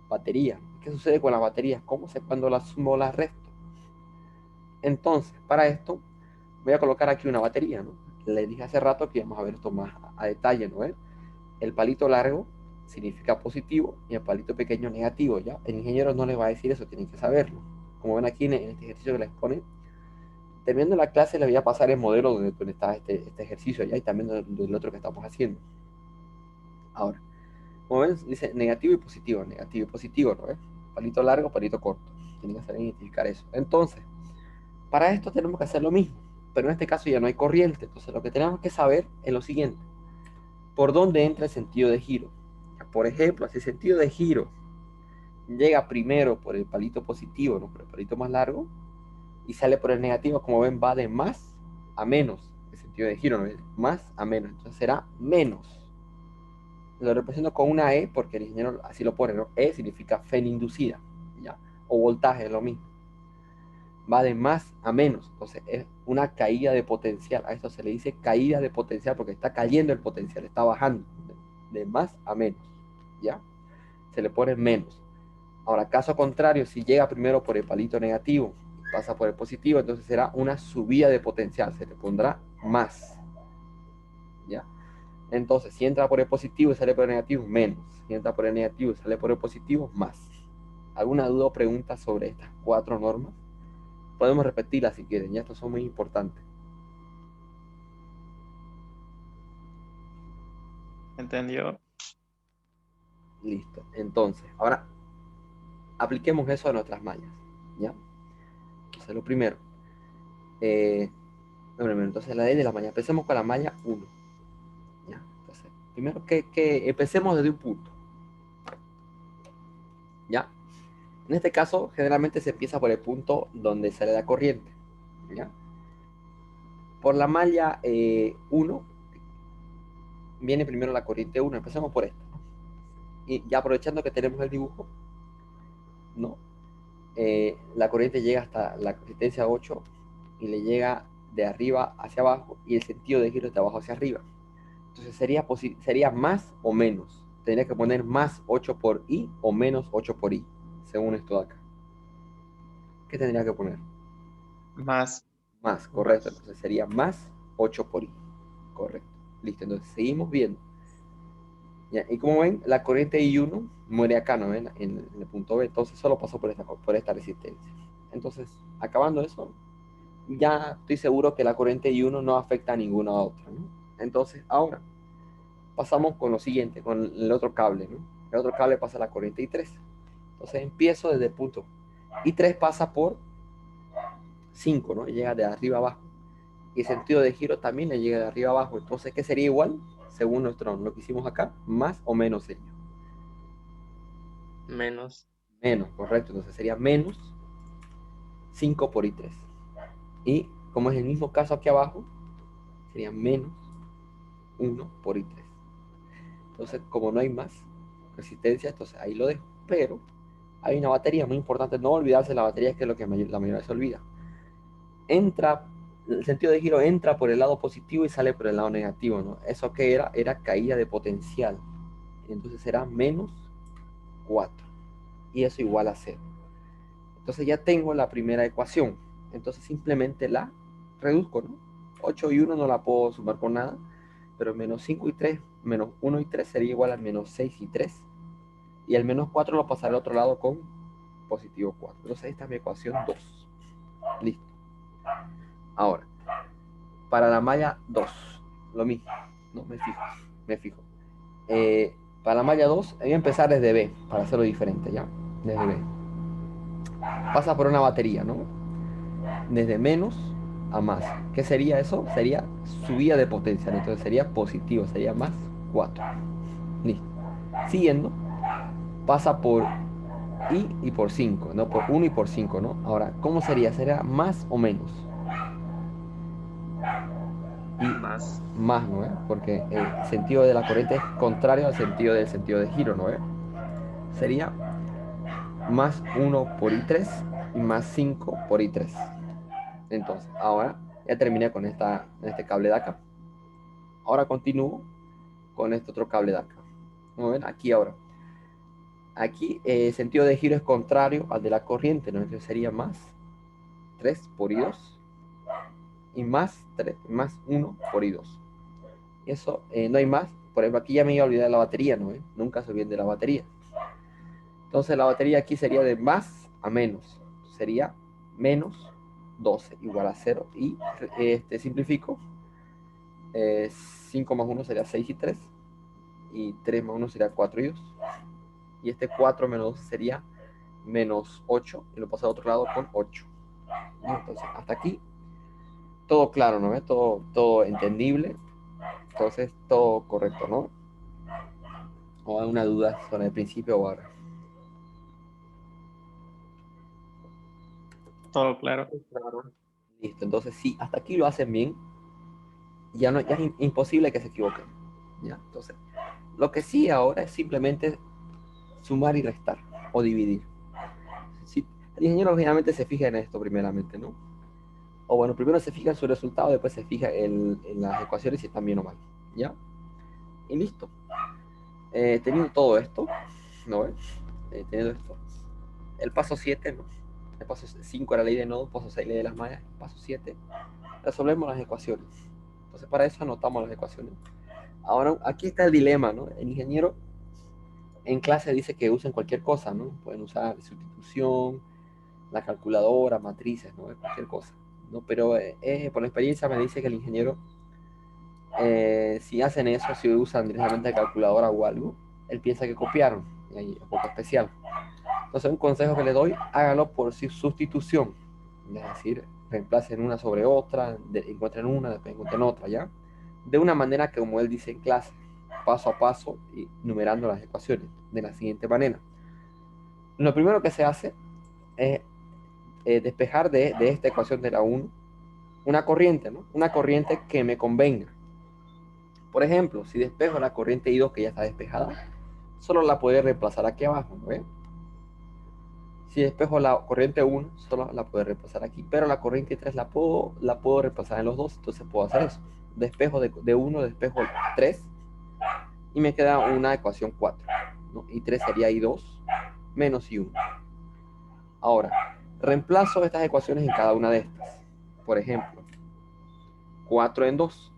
batería. ¿Qué sucede con las baterías? ¿Cómo sé cuando las sumo o las resto? Entonces, para esto voy a colocar aquí una batería, ¿no? Les dije hace rato que íbamos a ver esto más a detalle, ¿no? El palito largo significa positivo y el palito pequeño negativo, ¿ya? El ingeniero no les va a decir eso, tienen que saberlo. Como ven aquí en este ejercicio que les pone, terminando la clase les voy a pasar el modelo donde está este ejercicio, ¿ya? Y también del otro que estamos haciendo. Ahora, como ven, dice negativo y positivo, ¿no? Palito largo, palito corto. Tienen que saber identificar eso. Entonces, para esto tenemos que hacer lo mismo, pero en este caso ya no hay corriente. Entonces, lo que tenemos que saber es lo siguiente. ¿Por dónde entra el sentido de giro? Por ejemplo, si el sentido de giro llega primero por el palito positivo, ¿no? Por el palito más largo, y sale por el negativo, como ven, va de más a menos. El sentido de giro, ¿no? Más a menos. Entonces será menos. Lo represento con una E porque el ingeniero así lo pone, ¿no? E significa fe inducida, ¿ya? O voltaje, es lo mismo. va de más a menos. Entonces es una caída de potencial. A esto se le dice caída de potencial porque está cayendo el potencial, está bajando de más a menos. ¿Ya? Se le pone menos. Ahora, caso contrario, si llega primero por el palito negativo y pasa por el positivo, entonces será una subida de potencial, se le pondrá más. ¿Ya? Entonces, si entra por el positivo y sale por el negativo, menos. Si entra por el negativo y sale por el positivo, más. ¿Alguna duda o pregunta sobre estas 4 normas? Podemos repetirlas si quieren, ya estas son muy importantes. ¿Entendió? Listo. Entonces, ahora apliquemos eso a nuestras mallas. ¿Ya? Entonces, lo primero. Entonces, la ley de la malla. Empecemos con la malla 1. ¿Ya? Entonces, primero que empecemos desde un punto. ¿Ya? En este caso, generalmente se empieza por el punto donde sale la corriente. ¿Ya? Por la malla 1, viene primero la corriente 1. Empecemos por esto. Y ya aprovechando que tenemos el dibujo, ¿no? La corriente llega hasta la resistencia 8 y le llega de arriba hacia abajo y el sentido de giro es de abajo hacia arriba. Entonces sería más o menos. Tendría que poner más 8 por I o menos 8 por I, según esto de acá. ¿Qué tendría que poner? Más. Más, correcto. Entonces sería más 8 por I. Correcto. Listo, entonces seguimos viendo. ¿Ya? Y como ven, la corriente I1 muere acá, ¿no ven? En el punto B. Entonces solo pasó por esta resistencia. Entonces, acabando eso, ya estoy seguro que la corriente I1 no afecta a ninguna otra, ¿no? Entonces, ahora pasamos con lo siguiente, con el otro cable, ¿no? El otro cable pasa la corriente I3. Entonces empiezo desde el punto. I3 pasa por 5, ¿no? Y llega de arriba abajo. Y el sentido de giro también le llega de arriba abajo. Entonces, ¿qué sería igual? Según lo que hicimos acá, más o menos sería. Menos. Menos, correcto. Entonces sería menos 5 por I3. Y como es el mismo caso aquí abajo, sería menos 1 por I3. Entonces, como no hay más resistencia, entonces ahí lo dejo. Pero hay una batería muy importante, no olvidarse la batería, que es lo que la mayoría se olvida. Entra, el sentido de giro entra por el lado positivo y sale por el lado negativo, ¿no? ¿Eso qué era? Era caída de potencial. Entonces será menos 4. Y eso igual a 0. Entonces ya tengo la primera ecuación. Entonces simplemente la reduzco, ¿no? 8 y 1 no la puedo sumar con nada, pero menos 5 y 3, menos 1 y 3 sería igual a menos 6 y 3. Y el menos 4 lo pasaré al otro lado con positivo 4. Entonces esta es mi ecuación 2. Listo. Ahora, para la malla 2, lo mismo. No, me fijo. Para la malla 2, voy a empezar desde B, para hacerlo diferente, ¿ya? Desde B. Pasa por una batería, ¿no? Desde menos a más. ¿Qué sería eso? Sería subida de potencial. Entonces sería positivo, sería más 4. Listo. Siguiendo, pasa por I y por 5, ¿no? Por 1 y por 5, ¿no? Ahora, ¿cómo sería? ¿Sería más o menos? Y Más. más, ¿no? Porque el sentido de la corriente es contrario al sentido del sentido de giro, ¿no? Sería más 1 por I3 y más 5 por I3. Entonces, ahora ya terminé con este cable de acá. Ahora continúo con este otro cable de acá. ¿No ven? Aquí ahora. Aquí el sentido de giro es contrario al de la corriente, ¿no? Entonces sería más 3 por I2 y más 3, más 1 por I2. Eso no hay más. Por ejemplo, aquí ya me iba a olvidar de la batería, ¿no? Nunca se olviden de la batería. Entonces la batería aquí sería de más a menos. Sería menos 12 igual a 0. Y simplifico. 5 más 1 sería 6 y 3. Y 3 más 1 sería 4 y 2. Y este 4 menos 12 sería menos 8. Y lo paso al otro lado con 8. ¿No? Entonces, hasta aquí todo claro, ¿no? Todo entendible. Entonces, todo correcto, ¿no? ¿O alguna duda sobre el principio o ahora? Todo claro. Listo, entonces sí, hasta aquí lo hacen bien. Ya es imposible que se equivoquen. ¿Ya? Entonces, lo que sí ahora es simplemente sumar y restar o dividir. Si El ingeniero obviamente se fija en esto primeramente, ¿no? O bueno, primero se fija en su resultado, después se fija en las ecuaciones si están bien o mal, ¿ya? Y listo. Teniendo todo esto, ¿no ves? Teniendo esto. El paso 7, ¿no? El paso 5 era ley de nodos, paso 6 ley de las mallas, paso 7 resolvemos las ecuaciones. Entonces para eso anotamos las ecuaciones. Ahora, aquí está el dilema, ¿no? El ingeniero en clase dice que usen cualquier cosa, ¿no? Pueden usar sustitución, la calculadora, matrices, ¿no? Cualquier cosa, ¿no? Pero por la experiencia me dice que el ingeniero, si hacen eso, si usan directamente la calculadora o algo, él piensa que copiaron, y ahí es un poco especial. Entonces, un consejo que le doy, hágalo por sustitución, es decir, reemplacen una sobre otra, encuentren una, después encuentren otra, ¿ya? De una manera que, como él dice en clase, paso a paso y numerando las ecuaciones de la siguiente manera. Lo primero que se hace es despejar de esta ecuación de la 1 una corriente, ¿no? Una corriente que me convenga. Por ejemplo, si despejo la corriente I2 que ya está despejada, solo la puedo reemplazar aquí abajo, ¿no ven? Si despejo la corriente 1, solo la puedo reemplazar aquí, pero la corriente 3 la puedo reemplazar en los dos, entonces puedo hacer eso. Despejo de 1, despejo 3, y me queda una ecuación 4, ¿no? Y 3 sería I2 menos I1. Ahora, reemplazo estas ecuaciones en cada una de estas. Por ejemplo, 4 en 2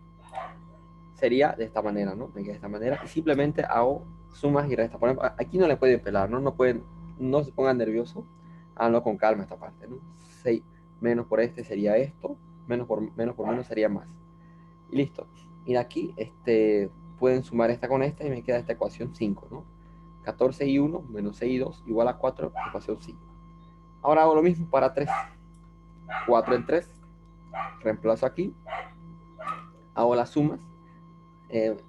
sería de esta manera, ¿no? De esta manera, y simplemente hago sumas y restas. Por ejemplo, aquí no le pueden pelar, ¿no? No se pongan nerviosos, háganlo con calma esta parte, ¿no? 6 menos por este sería esto, menos por menos sería más. Y listo. Y de aquí pueden sumar esta con esta y me queda esta ecuación 5, ¿no? 14 y 1 menos 6 y 2 igual a 4, ecuación 5. Ahora hago lo mismo para 3. 4 en 3, reemplazo aquí, hago las sumas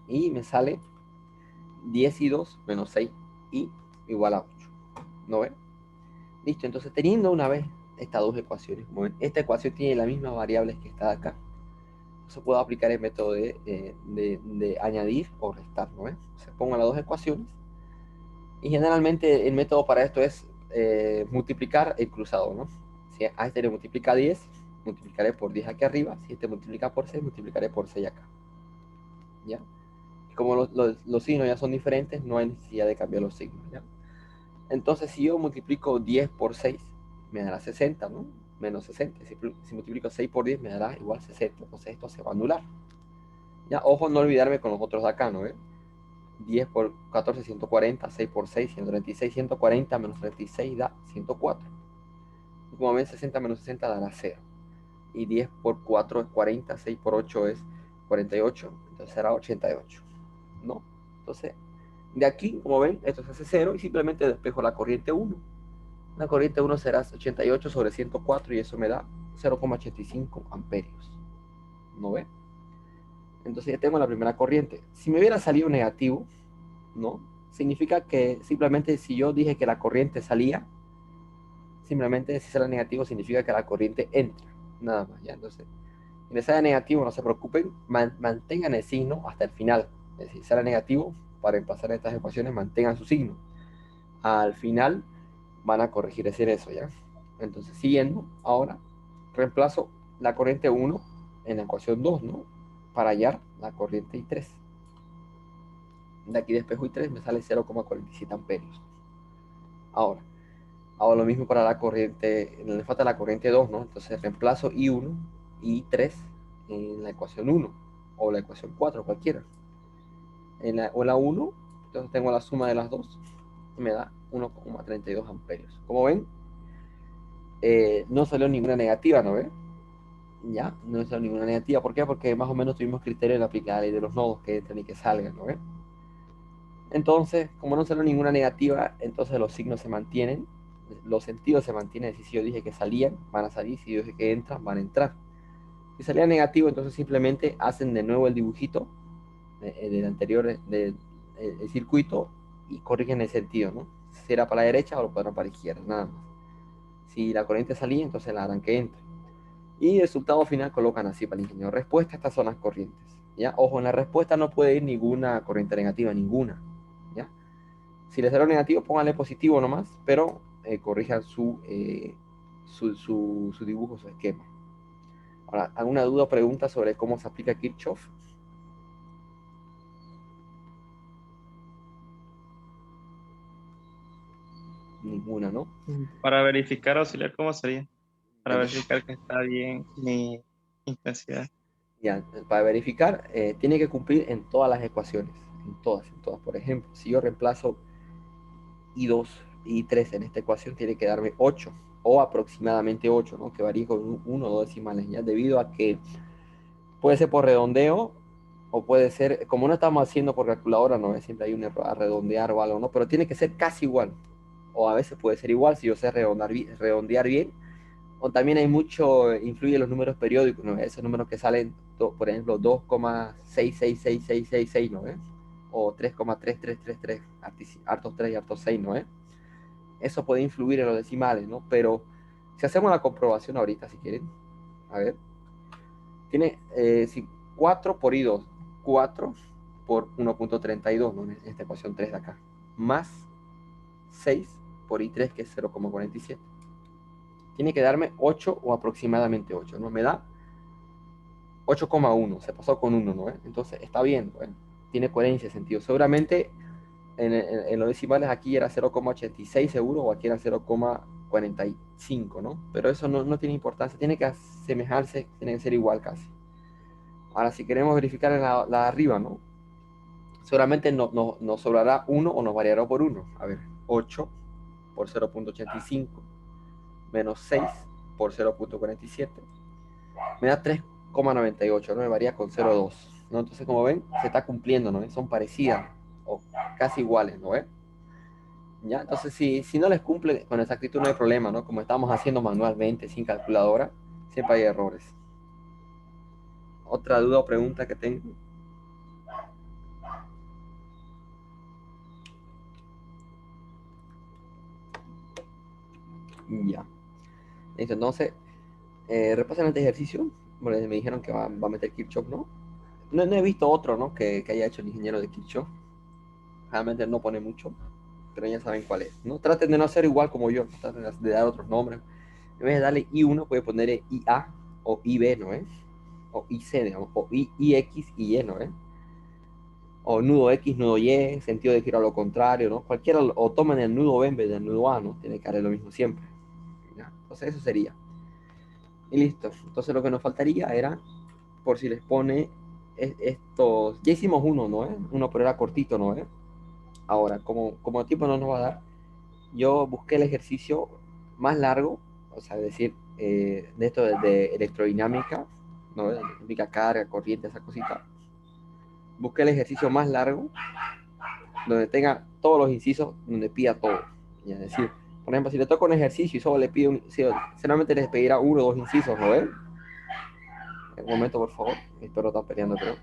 y me sale 10 y 2 menos 6 y igual a 8. ¿No ven? Listo, entonces teniendo una vez estas dos ecuaciones, como ven, esta ecuación tiene las mismas variables que está acá. Entonces puedo aplicar el método de añadir o restar, ¿no ven? Se pongo las dos ecuaciones y generalmente el método para esto es multiplicar el cruzado, ¿no? Si a este le multiplica 10, multiplicaré por 10 aquí arriba. Si este multiplica por 6, multiplicaré por 6 acá. ¿Ya? Como los signos ya son diferentes, no hay necesidad de cambiar los signos, ¿ya? Entonces, si yo multiplico 10 por 6, me dará 60, ¿no? Menos 60. Si multiplico 6 por 10, me dará igual 60. Entonces, esto se va a anular. Ya, ojo, no olvidarme con los otros de acá, ¿no? 10 por 14, 140. 6 por 6, 136. 140 menos 36 da 104. Y como ven, 60 menos 60 dará 0. Y 10 por 4 es 40. 6 por 8 es 48. Entonces será 88, ¿no? Entonces, de aquí, como ven, esto se hace 0 y simplemente despejo la corriente 1. La corriente 1 será 88 sobre 104 y eso me da 0,85 amperios. ¿No ve? Entonces ya tengo la primera corriente. Si me hubiera salido negativo, ¿no? Significa que simplemente si yo dije que la corriente salía, simplemente si sale negativo significa que la corriente entra. Nada más, ¿ya? Entonces, si les sale negativo, no se preocupen, mantengan el signo hasta el final. Es decir, si sale negativo, para reemplazar estas ecuaciones, mantengan su signo. Al final van a corregir eso, ¿ya? Entonces, siguiendo, ahora reemplazo la corriente 1 en la ecuación 2, ¿no? Para hallar la corriente I3. De aquí despejo I3 me sale 0,47 amperios. Ahora, hago lo mismo para la corriente, le falta la corriente 2, ¿no? Entonces reemplazo I1 y I3 en la ecuación 1 o la ecuación 4, cualquiera. O la 1, entonces tengo la suma de las dos y me da 1,32 amperios. Como ven, no salió ninguna negativa, ¿no ven? Ya, no salió ninguna negativa. ¿Por qué? Porque más o menos tuvimos criterio en aplicar la ley de los nodos que entran y que salgan, ¿no ven? Entonces, como no salió ninguna negativa, entonces los signos se mantienen, los sentidos se mantienen. Es decir, si yo dije que salían, van a salir. Si yo dije que entran, van a entrar. Si salía negativo, entonces simplemente hacen de nuevo el dibujito del anterior del circuito y corrigen el sentido, ¿no? Si era para la derecha o lo podrán para la izquierda, nada más. Si la corriente salía, entonces la harán que entre. Y el resultado final colocan así para el ingeniero. Respuesta, estas son las corrientes. ¿Ya? Ojo, en la respuesta no puede ir ninguna corriente negativa, ninguna. ¿Ya? Si les salió negativo, pónganle positivo nomás, pero corrijan su dibujo, su esquema. Ahora, ¿alguna duda o pregunta sobre cómo se aplica Kirchhoff? Ninguna, ¿no? Para verificar auxiliar, ¿cómo sería? Para Bueno, verificar que está bien mi intensidad. ya, para verificar, tiene que cumplir en todas las ecuaciones, en todas, en todas. Por ejemplo, si yo reemplazo I2 y I3 en esta ecuación, tiene que darme 8 o aproximadamente 8, ¿no? Que varía con uno o dos decimales, ya, debido a que puede ser por redondeo o puede ser, como no estamos haciendo por calculadora, no es siempre hay un error a redondear o algo, ¿no? Pero tiene que ser casi igual, o a veces puede ser igual si yo sé redondear bien, o también hay mucho, influye los números periódicos, ¿no? Esos números que salen, por ejemplo, 2,666666, ¿no? O 3,3333, hartos 3 y hartos 6, ¿no? Eso puede influir en los decimales, ¿no? Pero si hacemos la comprobación ahorita, si quieren, a ver, tiene si 4 por I2, 4 por 1,32, ¿no? En esta ecuación 3 de acá, más 6 por I3, que es 0,47. Tiene que darme 8 o aproximadamente 8, ¿no? Me da 8,1, se pasó con 1, ¿no? Entonces está bien, ¿no? Tiene coherencia, sentido. Seguramente en los decimales aquí era 0,86 seguro, o aquí era 0,45, ¿no? Pero eso no tiene importancia, tiene que asemejarse, tiene que ser igual casi. Ahora, si queremos verificar en la de arriba, ¿no? Seguramente nos sobrará 1 o nos variará por 1. A ver, 8 por 0,85 menos 6 por 0,47 me da 3,98, ¿no? Me varía con 0,2, ¿no? Entonces, como ven, se está cumpliendo, ¿no? Son parecidas o casi iguales, ¿no? ¿Ya? Entonces, si no les cumple con exactitud, no hay problema, ¿no? Como estamos haciendo manualmente, sin calculadora, siempre hay errores. ¿Otra duda o pregunta que tengo? Ya. Listo, entonces, repasen este ejercicio. Bueno, me dijeron que va a meter Kirchhoff, ¿no? No he visto otro, ¿no? Que haya hecho el ingeniero de Kirchhoff. Realmente no pone mucho, pero ya saben cuál es, ¿no? Traten de no hacer igual como yo, traten de dar otros nombres. En vez de darle I1, puede poner IA o IB, ¿no es? O IC, digamos, o IX y Y, ¿no es? O nudo X, nudo Y, sentido de giro a lo contrario, ¿no? Cualquiera, o tomen el nudo B en vez del nudo A, ¿no? Tiene que hacer lo mismo siempre. ¿Ya? Entonces eso sería. Y listo. Entonces lo que nos faltaría era, por si les pone estos, ya hicimos uno, ¿no? Uno, pero era cortito, ¿no? Ahora, como el tiempo no nos va a dar, yo busqué el ejercicio más largo, o sea, es decir, de esto de electrodinámica, ¿no? Electrónica, carga, corriente, esa cosita. Busqué el ejercicio más largo, donde tenga todos los incisos, donde pida todo. Y es decir, por ejemplo, si le toca un ejercicio y solo le pide solamente les pedirá uno o dos incisos, ¿no ven? Un momento, por favor. Mis perros están peleando, creo.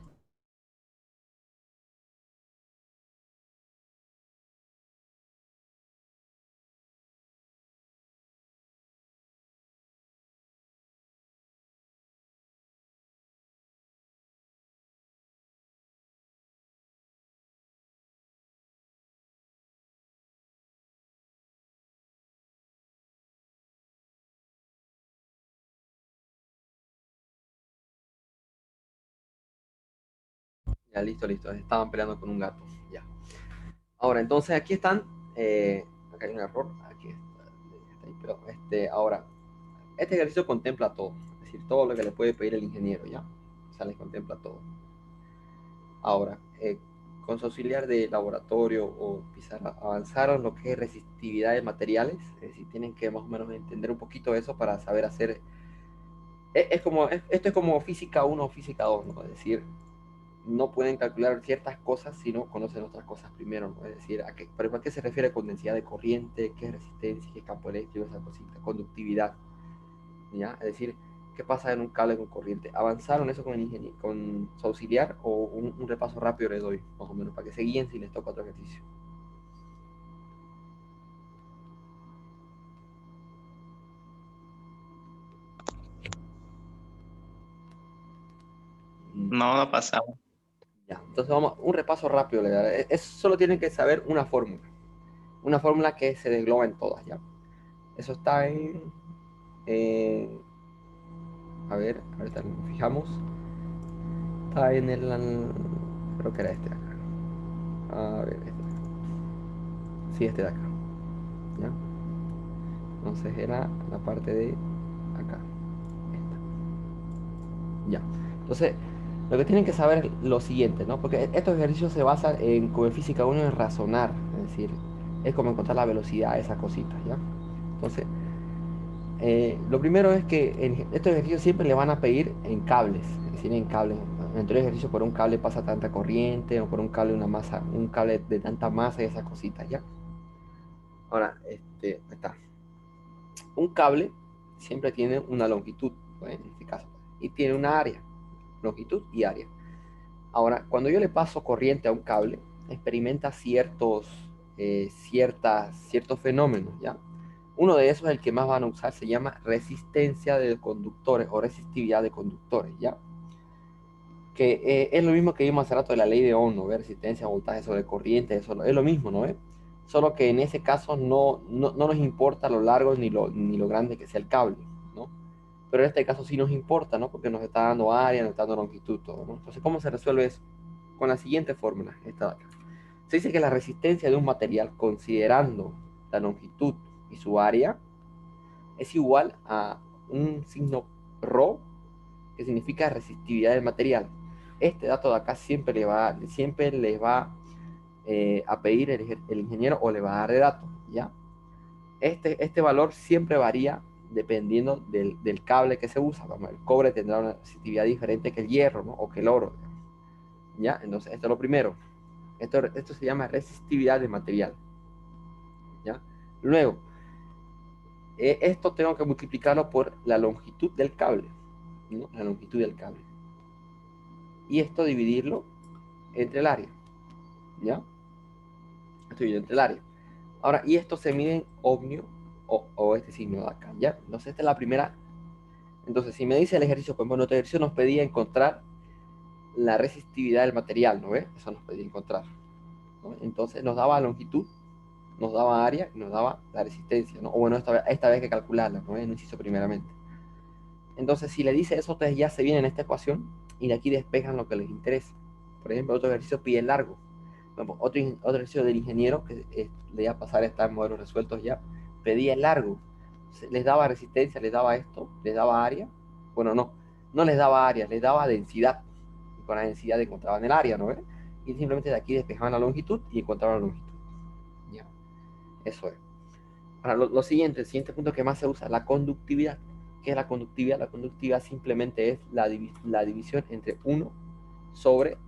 Ya, listo, listo. Estaban peleando con un gato. Ya. Ahora, entonces aquí están. Acá hay un error. Aquí está ahí, pero ahora, este ejercicio contempla todo, es decir, todo lo que le puede pedir el ingeniero, ¿ya? O sea, les contempla todo. Ahora, con su auxiliar de laboratorio o pizarra, avanzaron lo que es resistividad de materiales, es decir, tienen que más o menos entender un poquito eso para saber hacer. Esto es como física 1 o física 2, ¿no? Es decir, no pueden calcular ciertas cosas si no conocen otras cosas primero, ¿no? Es decir, ¿pero a qué se refiere con densidad de corriente? ¿Qué es resistencia? ¿Qué es campo eléctrico? Esa cosita, conductividad. ¿Ya? Es decir, ¿qué pasa en un cable con corriente? ¿Avanzaron eso con su auxiliar o un repaso rápido les doy, más o menos, para que se guíen si les toca otro ejercicio? Mm, No, no pasamos. ya, entonces vamos, un repaso rápido, solo tienen que saber una fórmula que se desgloba en todas, ¿ya? Eso está en, A ver, ahorita nos fijamos. Está en el... Creo que era este de acá. A ver, este de acá. Sí, este de acá. ¿Ya? Entonces era la parte de acá. Esta. Ya. Entonces, lo que tienen que saber es lo siguiente, ¿no? Porque estos ejercicios se basan en, como en física 1, en razonar. Es decir, es como encontrar la velocidad de esas cositas, ¿ya? Entonces, lo primero es que en estos ejercicios siempre le van a pedir en cables, es decir, en cables. En el ejercicio por un cable pasa tanta corriente, o por un cable una masa, un cable de tanta masa y esas cositas, ¿ya? Ahora, está. Un cable siempre tiene una longitud, pues, en este caso, y tiene una área, longitud y área. Ahora, cuando yo le paso corriente a un cable, experimenta ciertos fenómenos, ¿ya? Uno de esos, el que más van a usar, se llama resistencia de conductores o resistividad de conductores, ¿ya? Que es lo mismo que vimos hace rato de la ley de Ohm, ¿no? ¿Ve? Resistencia, voltaje sobre corriente, eso es lo mismo, ¿no ve? Solo que en ese caso no nos importa lo largo ni lo grande que sea el cable, ¿no? Pero en este caso sí nos importa, ¿no? Porque nos está dando área, nos está dando longitud, todo, ¿no? Entonces, ¿cómo se resuelve eso? Con la siguiente fórmula, esta de acá. Se dice que la resistencia de un material, considerando la longitud y su área, es igual a un signo ρ, que significa resistividad del material. Este dato de acá siempre les va a pedir el ingeniero o le va a dar de dato, ¿ya? Este valor siempre varía dependiendo del cable que se usa. El cobre tendrá una resistividad diferente que el hierro, ¿no? O que el oro, ¿ya? Entonces, esto es lo primero. Esto se llama resistividad de material, ¿ya? Luego, esto tengo que multiplicarlo por la longitud del cable, ¿no? La longitud del cable. Y esto dividirlo entre el área, ¿ya? Esto dividido entre el área. Ahora, y esto se mide en ohmio o este signo de acá, ¿ya? Entonces, esta es la primera. Entonces, si me dice el ejercicio, pues bueno, este ejercicio nos pedía encontrar la resistividad del material, ¿no ves? Eso nos pedía encontrar, ¿no? Entonces, nos daba longitud, nos daba área y nos daba la resistencia, ¿no? O bueno, esta vez hay que calcularla, ¿no? No inciso primeramente. Entonces, si le dice eso, ustedes ya se vienen a esta ecuación y de aquí despejan lo que les interesa. Por ejemplo, otro ejercicio pide el largo. Otro ejercicio del ingeniero, que le iba a pasar a estar modelos resueltos ya, pedía el largo. Les daba resistencia, les daba esto, les daba área. Bueno, no les daba área, les daba densidad. Y con la densidad encontraban el área, ¿no ves? Y simplemente de aquí despejaban la longitud y encontraban la longitud. Ya, eso es. Ahora, el siguiente punto que más se usa, la conductividad. ¿Qué es la conductividad? La conductividad simplemente es la división entre 1 sobre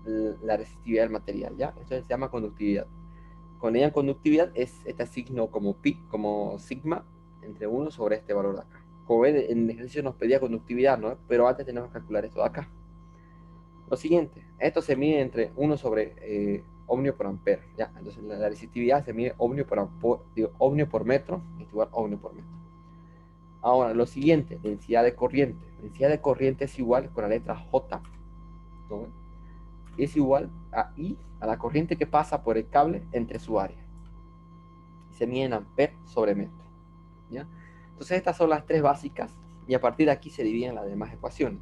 la resistividad del material, ¿ya? Esto se llama conductividad. Cuando digan conductividad es este signo como pi, como sigma, entre 1 sobre este valor de acá. Como ven, en el ejercicio nos pedía conductividad, ¿no? Pero antes tenemos que calcular esto de acá. Lo siguiente, esto se mide entre 1 sobre ohmio por ampere, ¿ya? Entonces la resistividad se mide ohmio por metro, es igual a ohmio por metro. Ahora, lo siguiente, densidad de corriente. Densidad de corriente es igual con la letra J, ¿no? Es igual a I, a la corriente que pasa por el cable entre su área. Y se mide en amperes sobre metro, ¿ya? Entonces estas son las tres básicas y a partir de aquí se dividen las demás ecuaciones,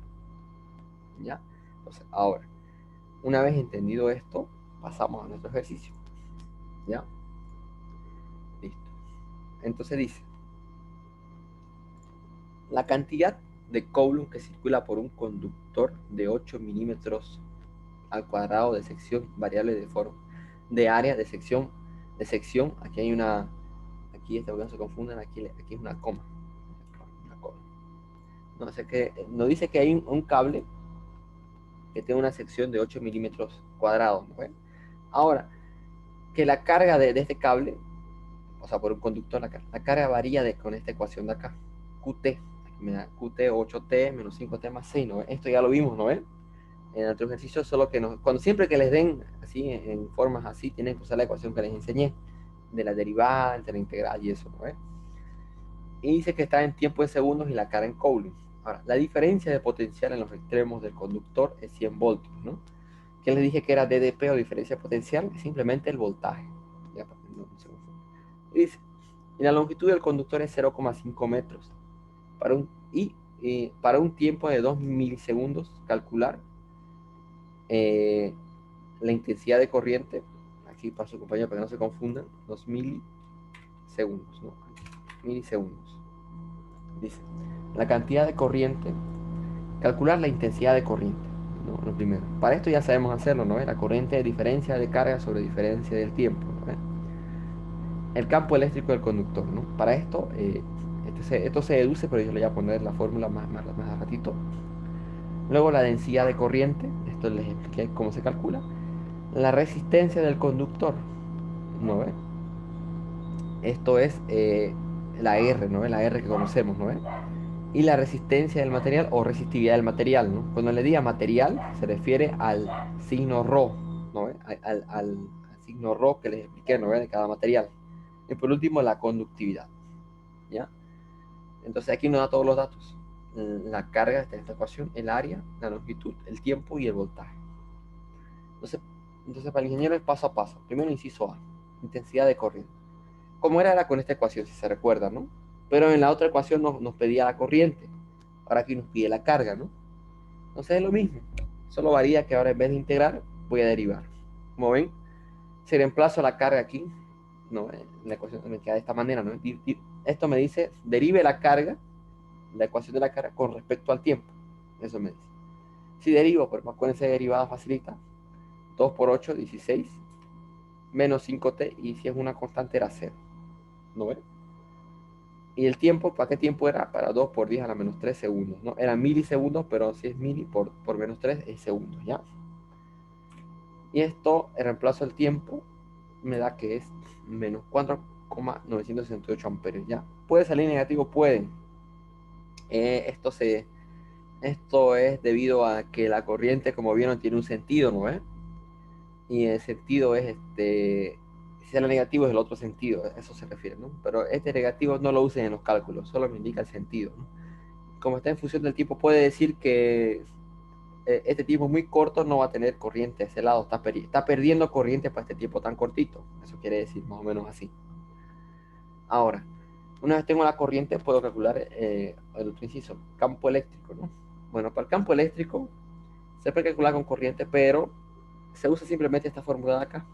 ¿ya? Entonces, ahora, una vez entendido esto, pasamos a nuestro ejercicio, ¿ya? Listo. Entonces dice, la cantidad de Coulomb que circula por un conductor de 8 milímetros al cuadrado de sección variable de área de sección, aquí hay una, aquí no se confundan, aquí es una coma. No sé qué, nos dice que hay un cable que tiene una sección de 8 milímetros cuadrados, ¿no? Ahora, que la carga de este cable, o sea, por un conductor, la carga varía con esta ecuación de acá, QT, aquí me da QT 8T menos 5T más 6, ¿no? Esto ya lo vimos, ¿no ven? En otro ejercicio, solo que cuando siempre que les den así, en formas así, tienen que usar la ecuación que les enseñé, de la derivada, de la integral y eso, ¿no ven? Y dice que está en tiempo de segundos y la carga en Coulomb. Ahora, la diferencia de potencial en los extremos del conductor es 100 voltios, ¿no? ¿Qué les dije que era DDP o diferencia de potencial? Es simplemente el voltaje. Ya, no se confunda. Y dice, y la longitud del conductor es 0,5 metros. Para un tiempo de 2 milisegundos, calcular la intensidad de corriente. Aquí para su compañero para que no se confundan, 2 milisegundos, ¿no? Milisegundos. Dice, la cantidad de corriente, calcular la intensidad de corriente, ¿no? Lo primero. Para esto ya sabemos hacerlo, ¿no? La corriente de diferencia de carga sobre diferencia del tiempo, ¿no? El campo eléctrico del conductor, ¿no? Para esto, esto se deduce, pero yo le voy a poner la fórmula más a ratito. Luego la densidad de corriente, esto les expliqué cómo se calcula. La resistencia del conductor, ¿no ve? Esto es la R, ¿no ve? La R que conocemos, ¿no ve? Y la resistencia del material o resistividad del material, ¿no? Cuando le diga material, se refiere al signo ρ, ¿no ve? Al signo ρ que les expliqué, ¿no ve? De cada material. Y por último, la conductividad, ¿ya? Entonces aquí nos da todos los datos. La carga de esta ecuación, el área, la longitud, el tiempo y el voltaje. Entonces para el ingeniero es paso a paso. Primero inciso A, intensidad de corriente. Como era con esta ecuación, si se recuerda, ¿no? Pero en la otra ecuación nos pedía la corriente. Ahora aquí nos pide la carga, ¿no? Entonces es lo mismo. Solo varía que ahora en vez de integrar, voy a derivar. Como ven, si reemplazo la carga aquí, ¿no? En la ecuación me queda de esta manera, ¿no? Esto me dice, derive la carga, la ecuación de la carga con respecto al tiempo. Eso me dice. Si derivo, pues acuérdense de derivada facilita. 2 por 8, 16. Menos 5t. Y si es una constante era 0. ¿No ven? Y el tiempo, ¿para qué tiempo era? Para 2 por 10 a la menos 3 segundos, ¿no? Eran milisegundos, pero si es mili por menos 3 es segundos, ¿ya? Y esto, el reemplazo del tiempo, me da que es menos 4,968 amperios, ¿ya? ¿Puede salir negativo? Puede. Esto es debido a que la corriente, como vieron, tiene un sentido, ¿no ves? Y el sentido es si sale negativo es el otro sentido, a eso se refiere, ¿no? Pero este negativo no lo usen en los cálculos, solo me indica el sentido, ¿no? Como está en función del tiempo, puede decir que este tiempo muy corto no va a tener corriente a ese lado, está perdiendo corriente para este tiempo tan cortito, eso quiere decir más o menos así. Ahora, una vez tengo la corriente, puedo calcular el otro inciso, campo eléctrico, ¿no? Bueno, para el campo eléctrico se puede calcular con corriente, pero se usa simplemente esta fórmula de acá.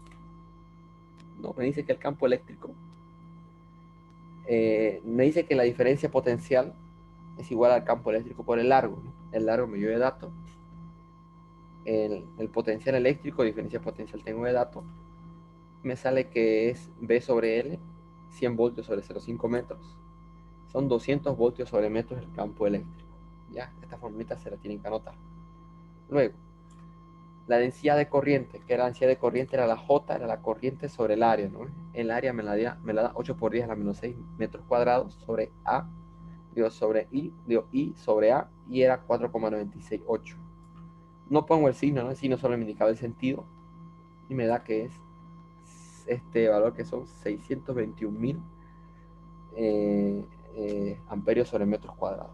¿No? Me dice que el campo eléctrico, me dice que la diferencia potencial es igual al campo eléctrico por el largo, ¿no? El largo me dio de datos, el potencial eléctrico, diferencia potencial tengo de datos, me sale que es B sobre L, 100 voltios sobre 0,5 metros, son 200 voltios sobre metros el campo eléctrico. Ya, esta formulita se la tienen que anotar. Luego, la densidad de corriente, que era la densidad de corriente, era la J, era la corriente sobre el área, ¿no? El área me la da 8 por 10 a la menos 6 metros cuadrados sobre A, digo sobre I sobre A, y era 4,968. No pongo el signo, ¿no? El signo solo me indicaba el sentido, y me da que es este valor que son 621.000 amperios sobre metros cuadrados.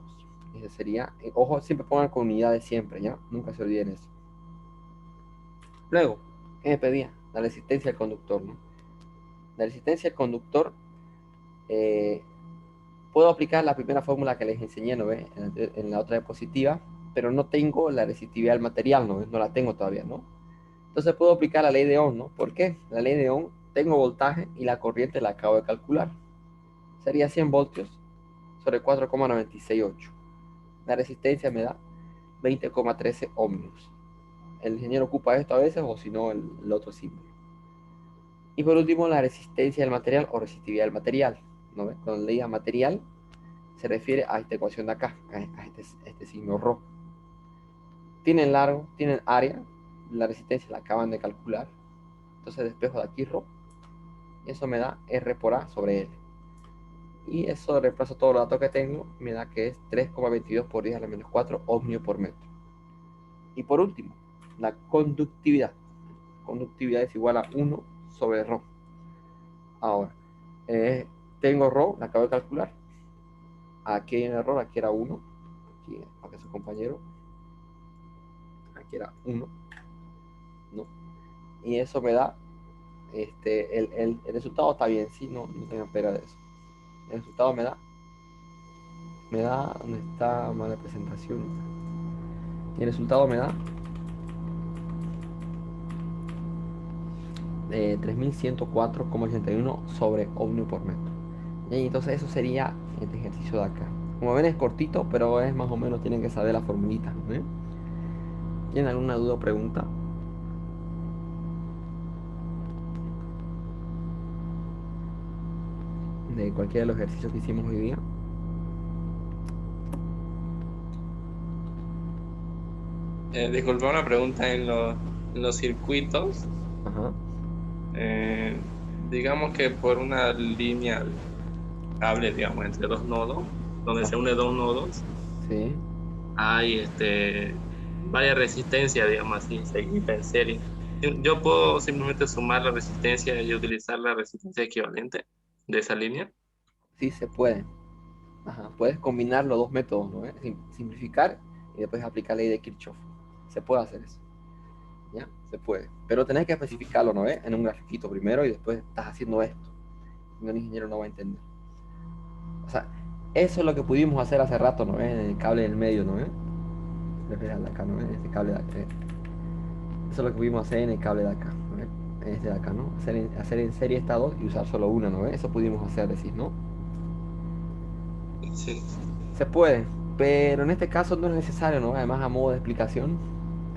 Ese sería, ojo, siempre pongan con unidades siempre, ¿ya? Nunca se olviden eso. Luego, ¿qué me pedía? La resistencia al conductor, ¿no? La resistencia al conductor, eh, puedo aplicar la primera fórmula que les enseñé, ¿no ve? En la otra diapositiva, pero no tengo la resistividad del material, ¿no? No la tengo todavía, ¿no? Entonces puedo aplicar la ley de Ohm, ¿no? ¿Por qué? La ley de Ohm, tengo voltaje y la corriente la acabo de calcular. Sería 100 voltios sobre 4,968. La resistencia me da 20,13 ohmios. El ingeniero ocupa esto a veces o si no el otro símbolo. Y por último, la resistencia del material o resistividad del material, ¿no ves? Cuando le diga material, se refiere a esta ecuación de acá, a este signo ρ. Tienen largo, tienen área, la resistencia la acaban de calcular, entonces despejo de aquí ρ, y eso me da R por A sobre L. Y eso reemplazo todos los datos que tengo, me da que es 3,22 por 10 a la menos 4 ohmio por metro. Y por último, la conductividad. Conductividad es igual a 1 sobre ρ. Ahora, tengo ρ, la acabo de calcular. Aquí hay un error, aquí era 1. Aquí, para que su compañero. Aquí era 1. ¿No? Y eso me da, el resultado está bien, sí, no tengo pena de eso. El resultado me da Me da, ¿dónde está? Mala presentación. Y el resultado me da 3104,81 sobre ohmio por metro. Y entonces eso sería este ejercicio de acá. Como ven es cortito, pero es más o menos, tienen que saber la formulita, ¿no? ¿Tienen alguna duda o pregunta? De cualquiera de los ejercicios que hicimos hoy día. Disculpa una pregunta en los circuitos. Ajá, Digamos que por una línea cable, digamos, entre dos nodos, donde ah, se une dos nodos, sí, hay varias resistencias, digamos así, seguidas en serie. Yo puedo simplemente sumar la resistencia y utilizar la resistencia equivalente de esa línea. sí se puede. Ajá, puedes combinar los dos métodos, ¿no? Simplificar y después aplicar la ley de Kirchhoff. Se puede hacer eso, ¿ya? Se puede. Pero tenés que especificarlo, ¿no? En un grafiquito primero y después estás haciendo esto. Y un ingeniero no va a entender. O sea, eso es lo que pudimos hacer hace rato, ¿no? En el cable del medio, ¿no? Acá, ¿no? En este cable de acá. Eso es lo que pudimos hacer en el cable de acá, ¿no? En este de acá, ¿no? Hacer en serie estas dos y usar solo una, ¿no? Eso pudimos hacer, decís, ¿no? Sí. Se puede, pero en este caso no es necesario, ¿no? Además, a modo de explicación,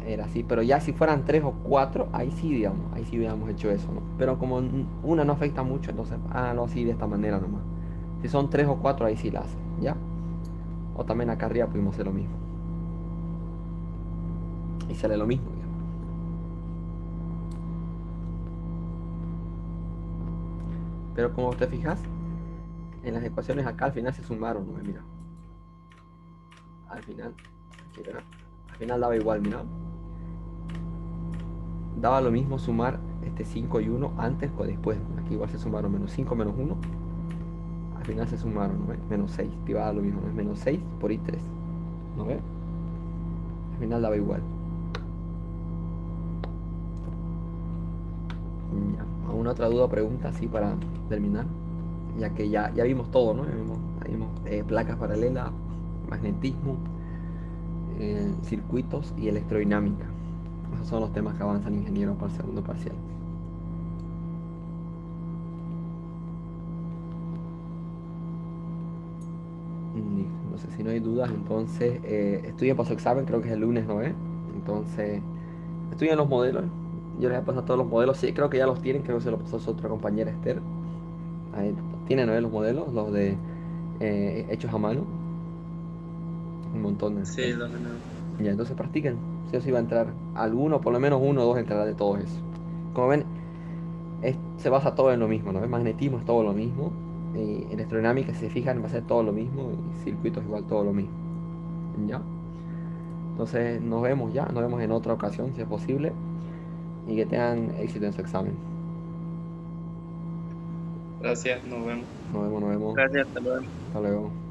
era así. Pero ya si fueran tres o cuatro, ahí sí hubiéramos hecho eso, ¿no? Pero como una no afecta mucho, entonces, no, sí, de esta manera nomás. Si son tres o cuatro, ahí sí la hacen, ¿ya? O también acá arriba pudimos hacer lo mismo. Y sale lo mismo, digamos. Pero como te fijas, en las ecuaciones acá al final se sumaron, ¿no? Mira, al final, aquí, ¿verdad? Al final daba igual, mira. Daba lo mismo sumar 5 y uno antes o después. Aquí igual se sumaron menos 5 menos uno. Al final se sumaron, ¿no ves? Menos 6. Te iba a dar lo mismo, ¿no? Es menos 6 por I3. ¿No ves? Al final daba igual. Ya. ¿Alguna otra duda o pregunta así para terminar? Ya que ya vimos todo, ¿no? Ya vimos placas paralelas, magnetismo, circuitos y electrodinámica. Esos son los temas que avanzan ingenieros para el segundo parcial. Entonces, si no hay dudas, entonces estudien para su examen, creo que es el lunes, ¿no es? Entonces, estudien los modelos. Yo les he pasado todos los modelos, sí, creo que ya los tienen, creo que se los pasó su otra compañera Esther. Ahí tienen, ¿no? Los modelos, los de hechos a mano, un montón de Sí, ustedes. lo tenemos. Ya, entonces practiquen. Sí o sí va a entrar alguno, por lo menos uno o dos entrará de todo eso. Como ven, se basa todo en lo mismo, ¿no? El magnetismo es todo lo mismo. Y electrodinámica, si se fijan, va a ser todo lo mismo. Y circuitos igual todo lo mismo. ¿Ya? Entonces nos vemos ya, nos vemos en otra ocasión si es posible y que tengan éxito en su examen. Gracias, nos vemos. Nos vemos, nos vemos. Gracias, hasta luego. Hasta luego.